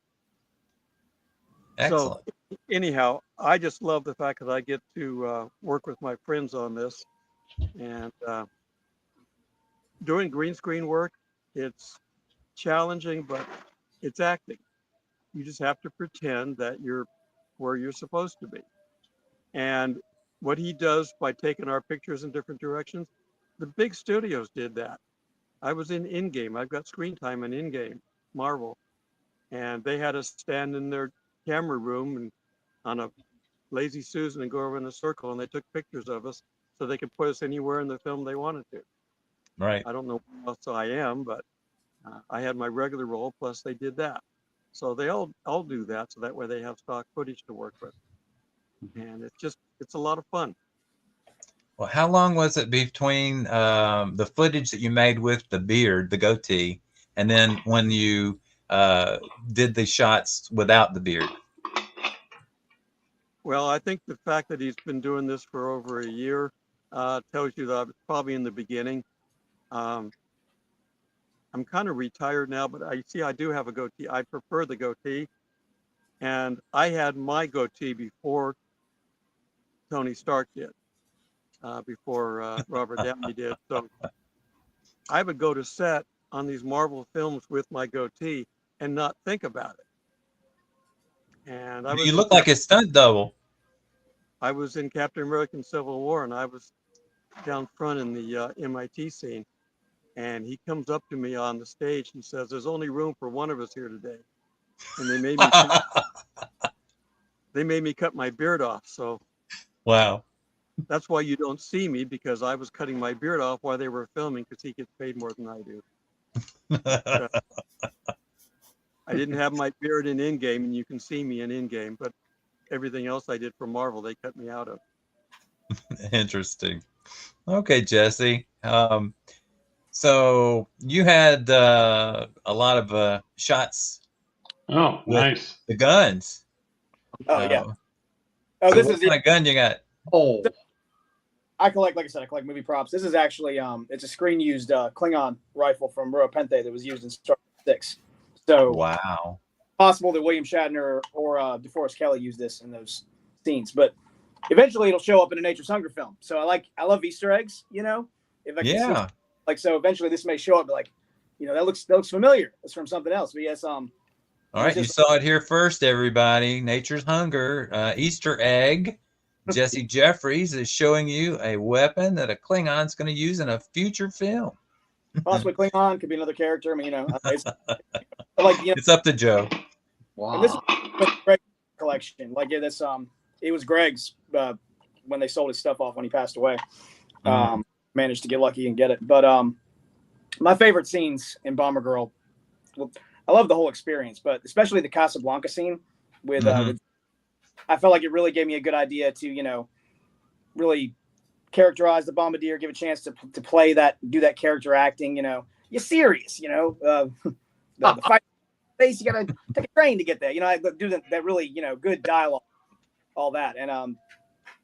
Excellent. So anyhow, I just love the fact that I get to work with my friends on this. And doing green screen work, it's challenging, but it's acting. You just have to pretend that you're where you're supposed to be. And what he does by taking our pictures in different directions, the big studios did that. I was in In-Game. I've got screen time in In-Game, Marvel. And they had us stand in their camera room and on a Lazy Susan and go over in a circle, and they took pictures of us so they could put us anywhere in the film they wanted to. Right. I don't know what else I am, but I had my regular role, plus they did that. So they all do that, so that way they have stock footage to work with. And it's a lot of fun. Well, how long was it between the footage that you made with the beard, the goatee, and then when you did the shots without the beard? Well, I think the fact that he's been doing this for over a year tells you that I was probably in the beginning. I'm kind of retired now, but I do have a goatee. I prefer the goatee. And I had my goatee before Tony Stark did, before Robert Downey did. So I would go to set on these Marvel films with my goatee and not think about it. And you look like a stunt double. I was in Captain America: Civil War, and I was down front in the MIT scene. And he comes up to me on the stage and says, "There's only room for one of us here today." And they made me cut my beard off. So wow, that's why you don't see me, because I was cutting my beard off while they were filming, because he gets paid more than I do. I didn't have my beard in In-Game, and you can see me in In-Game, but everything else I did for Marvel, they cut me out of. Interesting. Okay, Jesse. So you had a lot of shots. Oh, nice. The guns. Oh yeah. So this is what kind of gun you got? Oh, I collect, like I said, I collect movie props. This is actually it's a screen used Klingon rifle from Ro Penthe that was used in Star Trek 6. So wow. possible that William Shatner or DeForest Kelley used this in those scenes, but eventually it'll show up in a Nature's Hunger film. So I love Easter eggs, you know, if I can Yeah. see, like, so eventually this may show up like, you know, that looks familiar. It's from something else. But yes, All right, you saw it here first, everybody. Nature's Hunger, Easter egg. Jesse Jeffries is showing you a weapon that a Klingon's going to use in a future film. possibly Klingon, could be another character. I mean, you know, it's like, you know, It's up to Joe. and this is Greg's collection. Like, yeah, this it was Greg's when they sold his stuff off when he passed away. Managed to get lucky and get it. But my favorite scenes in Bomber Girl, well, I love the whole experience, but especially the Casablanca scene with I felt like it really gave me a good idea to, you know, really characterize the bombardier, give a chance to play that, do that character acting. You know, you're serious. You know, the fight space, you gotta take a train to get there. You know, I do that really, you know, good dialogue, all that. And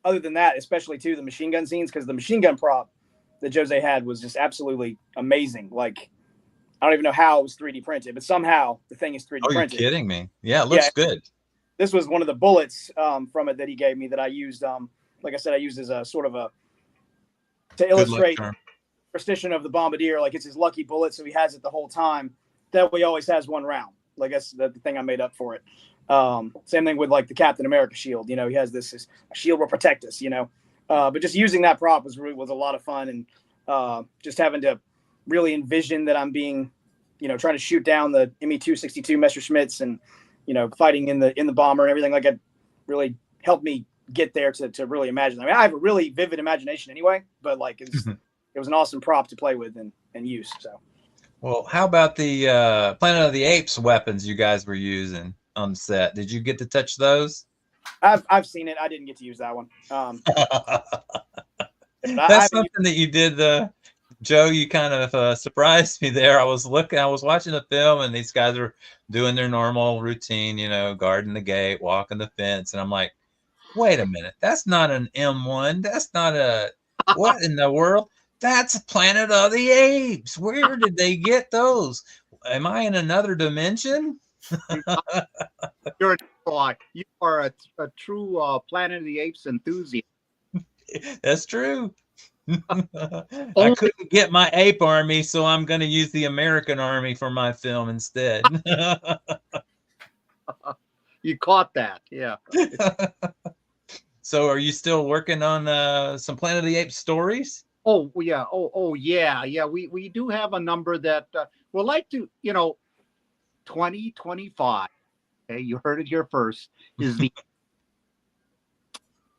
other than that, especially too the machine gun scenes, because the machine gun prop that Jose had was just absolutely amazing. Like, I don't even know how it was 3D printed, but somehow the thing is 3D printed. You're kidding me? Yeah, it looks good. This was one of the bullets from it that he gave me that I used. Like I said, I used as a sort of to illustrate the precision of the bombardier. Like, it's his lucky bullet, so he has it the whole time. That way, he always has one round. Like, that's the thing I made up for it. Same thing with like the Captain America shield. You know, he has this shield will protect us. You know, but just using that prop was a lot of fun, and just having to really envision that I'm being, you know, trying to shoot down the Me-262 Messerschmitts and, you know, fighting in the bomber and everything. Like, it really helped me get there to really imagine. I mean, I have a really vivid imagination anyway, but like it was an awesome prop to play with and use. So, well, how about the Planet of the Apes weapons you guys were using on set? Did you get to touch those? I've seen it. I didn't get to use that one. That's something that you did, Joe. You kind of surprised me there. I was watching the film, and these guys were doing their normal routine, you know, guarding the gate, walking the fence, and I'm like, wait a minute, that's not an M1. That's not what in the world? That's Planet of the Apes. Where did they get those? Am I in another dimension? You are a true Planet of the Apes enthusiast. That's true. I couldn't get my ape army, so I'm going to use the American army for my film instead. You caught that, yeah. So are you still working on some Planet of the Apes stories? Oh yeah. Oh yeah. Yeah. We do have a number that we'll like to, you know, 2025. Okay, you heard it here first. Is the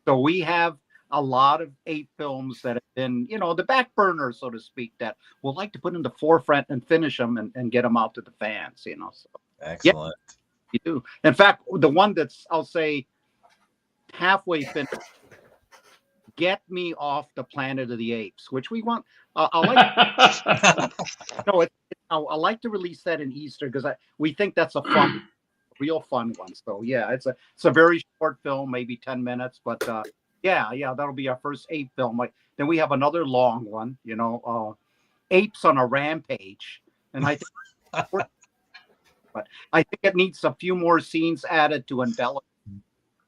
so we have a lot of ape films that have been, you know, the back burner, so to speak, that we'll like to put in the forefront and finish them and get them out to the fans, you know. So excellent. Yeah, you do. In fact, the one that's, I'll say, halfway finished, Get Me Off the Planet of the Apes, which we want. I like to release that in Easter because we think that's a fun, real fun one. So yeah, it's a very short film, maybe 10 minutes, but yeah, that'll be our first ape film. Then we have another long one, you know, Apes on a Rampage, and I think, but I think it needs a few more scenes added to embellish.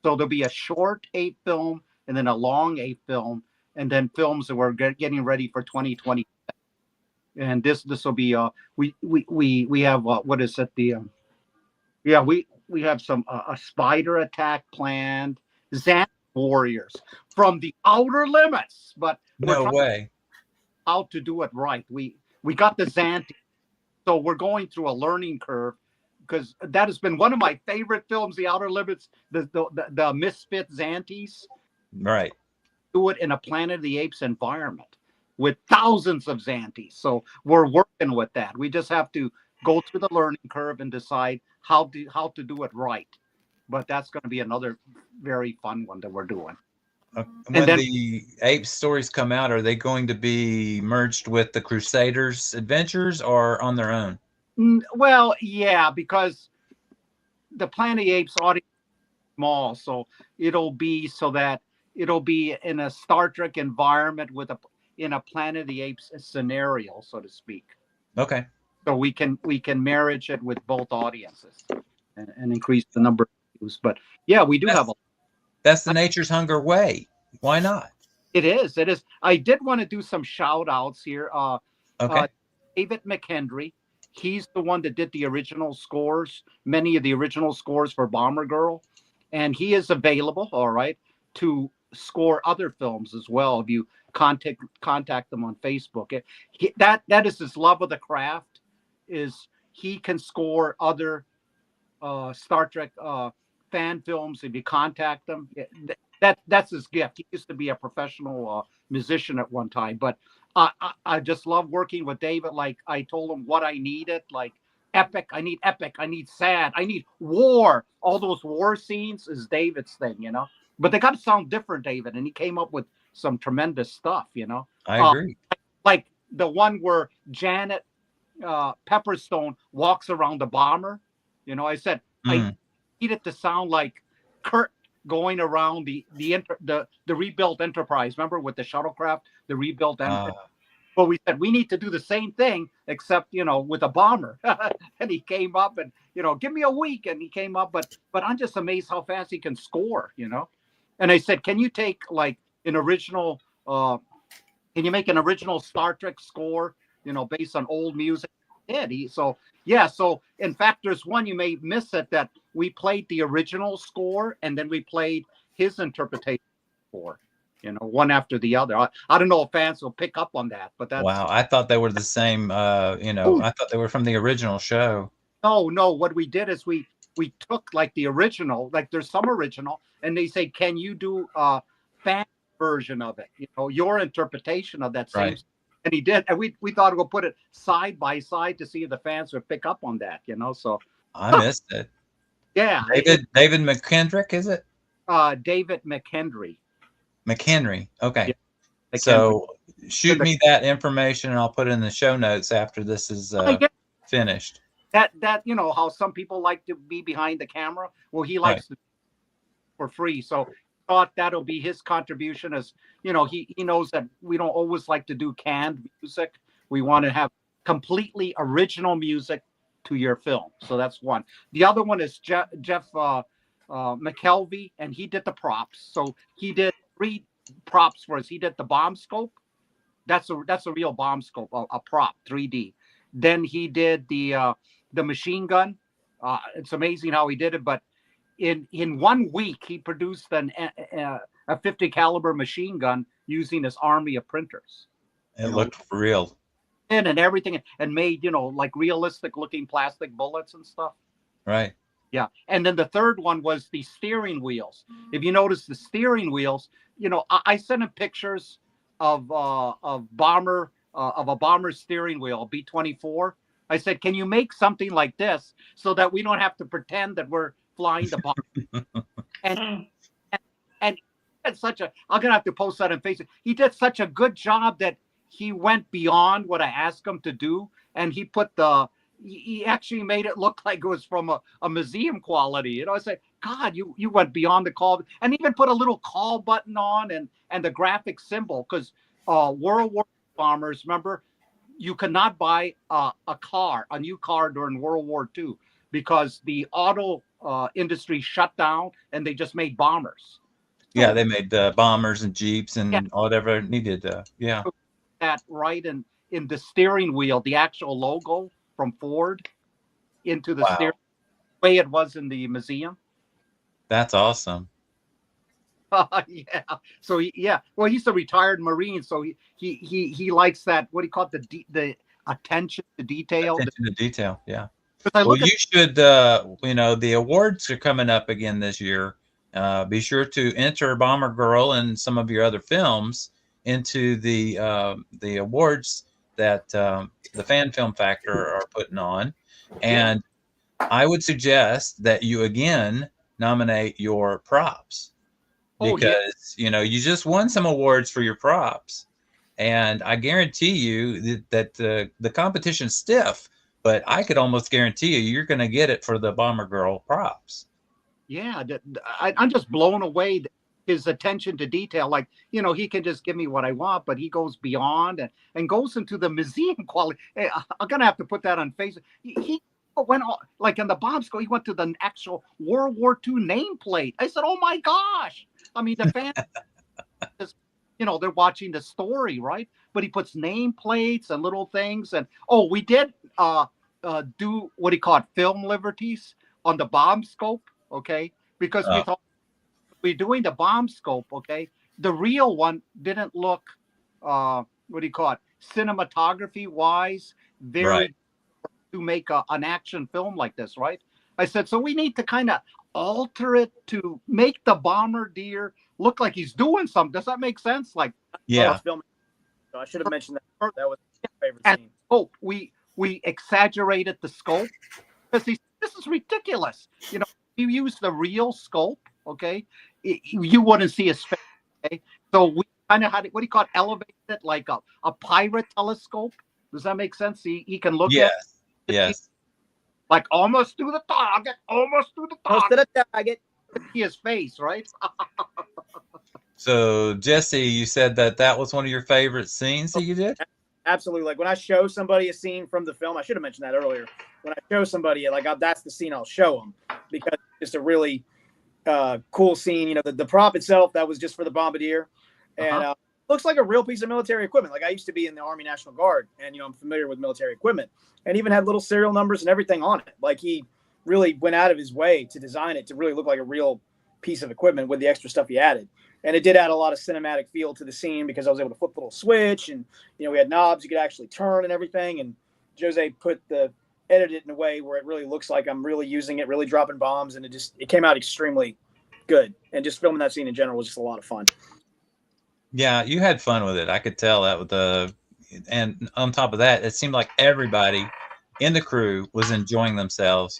So there'll be a short ape film and then a long ape film, and then films that we're getting ready for 2020. And this will be we have what is it, the we have some a spider attack planned, Xant warriors from the outer limits, but no way how to do it right. We got the Xant, so we're going through a learning curve because that has been one of my favorite films, The Outer Limits, the misfit Xanties. Right. Do it in a Planet of the Apes environment with thousands of Xanties. So we're working with that. We just have to go through the learning curve and decide how to do it right. But that's going to be another very fun one that we're doing. When the ape stories come out, are they going to be merged with the Crusaders' adventures or on their own? Well, yeah, because the Planet of the Apes audience is small, so it'll be in a Star Trek environment in a Planet of the Apes scenario, so to speak. Okay. So we can marriage it with both audiences. and increase the number of views. But yeah, we do have a. That's the Nature's Hunger way. Why not? It is. It is. I did want to do some shout outs here. Okay. David McHenry. He's the one that did the original scores, many of the original scores for Bomber Girl. And he is available, all right, to score other films as well. If you contact them on Facebook. That is his love of the craft, is he can score other Star Trek fan films if you contact them. That's his gift. He used to be a professional musician at one time, but I just love working with David. Like, I told him what I needed, like epic. I need sad. I need war. All those war scenes is David's thing, you know. But they got to sound different, David, and he came up with some tremendous stuff, you know. I agree. Like the one where Janet Pepperstone walks around the bomber. You know, I said I need it to sound like Kurt going around the rebuilt Enterprise. Remember, with the shuttlecraft, the rebuilt Enterprise. Well, we said we need to do the same thing, except, you know, with a bomber. And he came up and, you know, give me a week, and he came up. But I'm just amazed how fast he can score, you know. And I said, can you take like an original? Can you make an original Star Trek score, you know, based on old music? So in fact, there's one, you may miss it, that we played the original score and then we played his interpretation score, you know, one after the other. I don't know if fans will pick up on that, but that's. Wow, I thought they were the same. You know, I thought they were from the original show. No. What we did is we took like the original, like there's some original, and they say, can you do a fan version of it? You know, your interpretation of that same. Right. And he did, and we thought we'll put it side by side to see if the fans would pick up on that, you know. So I missed it. Yeah, David McKendrick, is it? David McHenry. McHenry. Okay. Yeah, so shoot me that information, and I'll put it in the show notes after this is finished. That you know how some people like to be behind the camera. Well, he likes to for free, so thought that'll be his contribution. As you know, he knows that we don't always like to do canned music. We want to have completely original music to your film. So that's one. The other one is Jeff McKelvy, and he did the props. So he did 3 props for us. He did the bomb scope. That's a real bomb scope, a prop, 3D. Then he did the machine gun. It's amazing how he did it, but in 1 week he produced a 50 caliber machine gun using his army of printers. It looked real. And everything, and made, you know, like realistic looking plastic bullets and stuff. Right. Yeah. And then the third one was the steering wheels. If you notice the steering wheels, you know, I sent him pictures of a bomber steering wheel, B-24. I said, can you make something like this so that we don't have to pretend that we're flying the bomber? and it's such a, I'm gonna have to post that on Facebook. He did such a good job that he went beyond what I asked him to do, and he put he actually made it look like it was from a museum quality. You know, I said, God, you went beyond the call, and even put a little call button on and the graphic symbol, because World War bombers, remember, you could not buy a new car during World War II because the auto industry shut down and they just made bombers. Yeah, they made bombers and Jeeps and whatever needed. Yeah. That right in the steering wheel, the actual logo from Ford into the steering way it was in the museum. That's awesome. Yeah. So well, he's a retired Marine, so he likes that. What do you call it? The attention to detail. Attention to detail. Yeah. Well, you should. You know, the awards are coming up again this year. Be sure to enter Bomber Girl and some of your other films into the awards that the Fan Film Factor are putting on, and I would suggest that you again nominate your props, because you know, you just won some awards for your props, and I guarantee you that the competition's stiff, but I could almost guarantee you're going to get it for the Bomber Girl props. Yeah, I'm just blown away. His attention to detail, like, you know, he can just give me what I want, but he goes beyond and goes into the museum quality. Hey, I'm gonna have to put that on Facebook. went all, like in the bomb scope, he went to the actual World War II nameplate. I said, "Oh my gosh!" I mean, the fans, just, they're watching the story, right? But he puts nameplates and little things, and we did do what he called film liberties on the bomb scope, okay? Because we thought we're doing the bomb scope, okay? The real one didn't look, what do you call it, cinematography wise, very Right. to make an action film like this, right? I said, so we need to kind of alter it to make the bombardier look like he's doing something. Does that make sense? Like, Yeah. So I should have mentioned that. That was my favorite and scene. scope, we exaggerated the scope because this is ridiculous. You use the real scope, okay? You wouldn't see his face, okay? So we kind of had it, what do you call it, elevated it like a pirate telescope. Does that make sense? He can look at Yes. like almost to the target, Close to the target. See his face, right? So Jesse, you said that was one of your favorite scenes that you did? Absolutely. Like when I show somebody a scene from the film, I should have mentioned that earlier. When I show somebody, like that's the scene I'll show them because it's just a really cool scene. The prop itself, that was just for the bombardier, and looks like a real piece of military equipment. Like I used to be in the Army National Guard, and I'm familiar with military equipment, and even had little serial numbers and everything on it. Like he really went out of his way to design it to really look like a real piece of equipment with the extra stuff he added. And it did add a lot of cinematic feel to the scene because I was able to flip the little switch, and we had knobs you could actually turn and everything. And Jose edited it in a way where it really looks like I'm really using it, really dropping bombs, and it came out extremely good. And just filming that scene in general was just a lot of fun. Yeah, you had fun with it. I could tell that and on top of that, it seemed like everybody in the crew was enjoying themselves,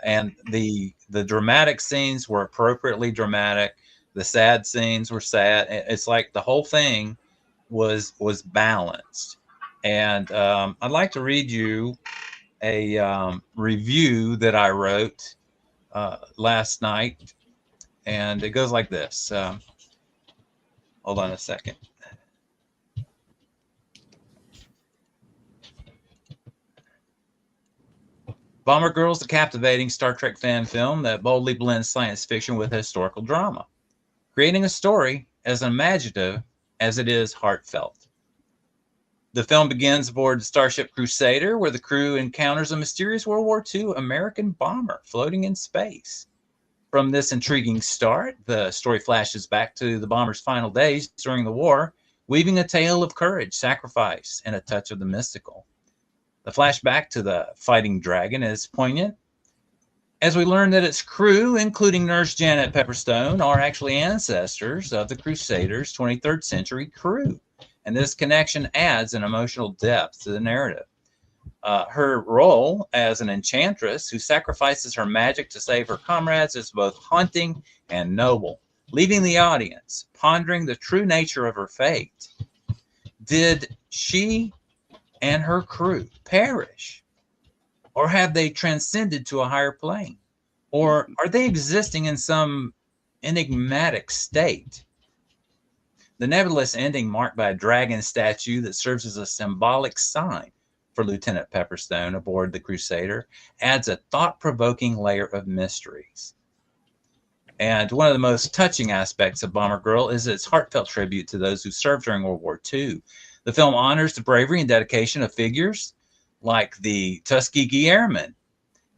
and the dramatic scenes were appropriately dramatic. The sad scenes were sad. It's like the whole thing was balanced. And I'd like to read you a review that I wrote last night, and it goes like this. Hold on a second. Bomber Girl is a captivating Star Trek fan film that boldly blends science fiction with historical drama, creating a story as imaginative as it is heartfelt. The film begins aboard the Starship Crusader, where the crew encounters a mysterious World War II American bomber floating in space. From this intriguing start, the story flashes back to the bomber's final days during the war, weaving a tale of courage, sacrifice, and a touch of the mystical. The flashback to the fighting dragon is poignant, as we learn that its crew, including Nurse Janet Pepperstone, are actually ancestors of the Crusaders' 23rd century crew. And this connection adds an emotional depth to the narrative. Her role as an enchantress who sacrifices her magic to save her comrades is both haunting and noble, leaving the audience pondering the true nature of her fate. Did she and her crew perish? Or have they transcended to a higher plane? Or are they existing in some enigmatic state? The nebulous ending, marked by a dragon statue that serves as a symbolic sign for Lieutenant Pepperstone aboard the Crusader, adds a thought-provoking layer of mysteries. And one of the most touching aspects of Bomber Girl is its heartfelt tribute to those who served during World War II. The film honors the bravery and dedication of figures like the Tuskegee Airmen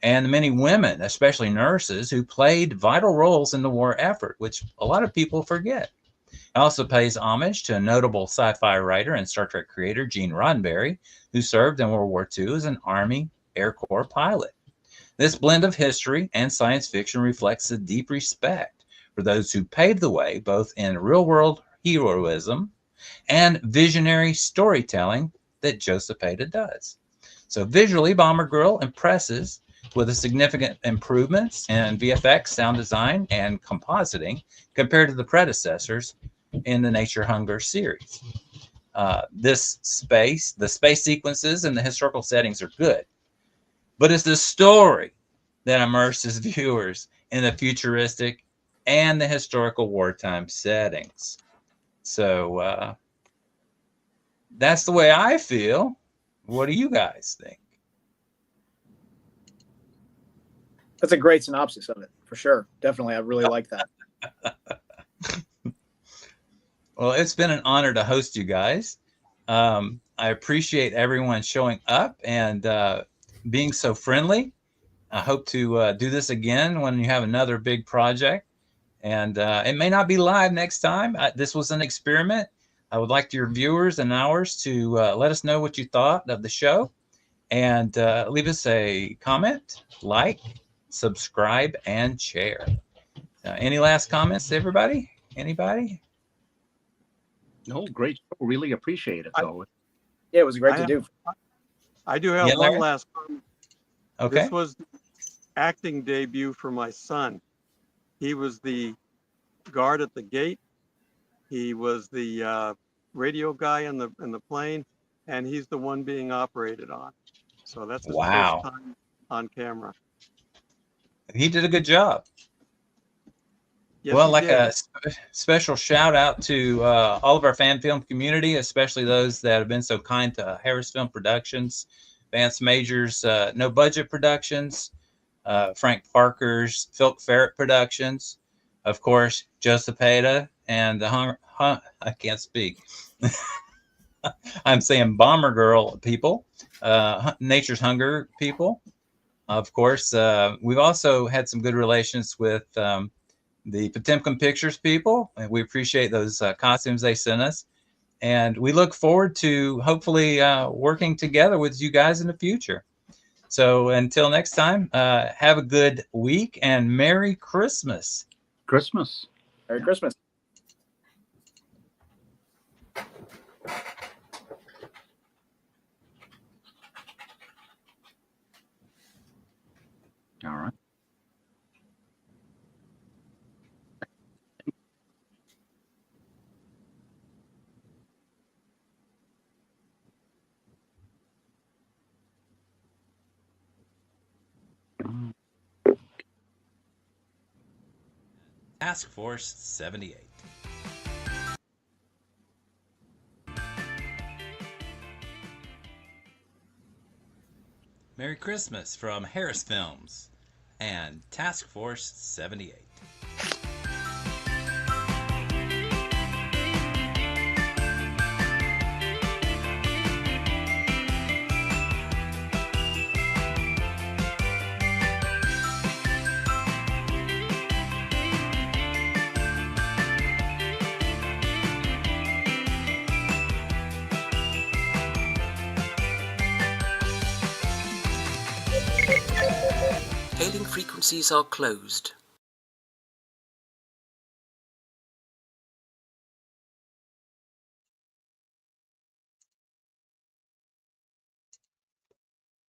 and the many women, especially nurses, who played vital roles in the war effort, which a lot of people forget. It also pays homage to a notable sci-fi writer and Star Trek creator, Gene Roddenberry, who served in World War II as an Army Air Corps pilot. This blend of history and science fiction reflects a deep respect for those who paved the way, both in real-world heroism and visionary storytelling that Joseph Ada does. So visually, Bomber Girl impresses with a significant improvements in VFX, sound design, and compositing compared to the predecessors in the Nature Hunger series. The space sequences and the historical settings are good, but it's the story that immerses viewers in the futuristic and the historical wartime settings. So that's the way I feel. What do you guys think? That's a great synopsis of it, for sure. Definitely, I really like that. Well, it's been an honor to host you guys. I appreciate everyone showing up and being so friendly. I hope to do this again when you have another big project. And it may not be live next time. This was an experiment. I would like your viewers and ours to let us know what you thought of the show. And leave us a comment, like, subscribe, and share. Any last comments, everybody? Anybody? No, great show. Really appreciate it, though. Yeah, it was great to do. I do have Yeah, one Larry? last comment. Okay. This was the acting debut for my son. He was the guard at the gate. He was the radio guy in the plane, and he's the one being operated on. So that's his Wow. first time on camera. He did a good job. Yes, Well, he like did. a special shout out to all of our fan film community, especially those that have been so kind to HarrisFilm Productions, Vance Major's No Budget Productions, Frank Parker's Filk Ferret Productions, of course, Joseph Peta, and the I can't speak. I'm saying Bomber Girl people, Nature's Hunger people. Of course, we've also had some good relations with the Potemkin Pictures people, and we appreciate those costumes they sent us. And we look forward to hopefully working together with you guys in the future. So until next time, have a good week and Merry Christmas. Christmas. Merry Christmas. All right. Task Force 78. Merry Christmas from Harris Films and Task Force 78. Hailing frequencies are closed.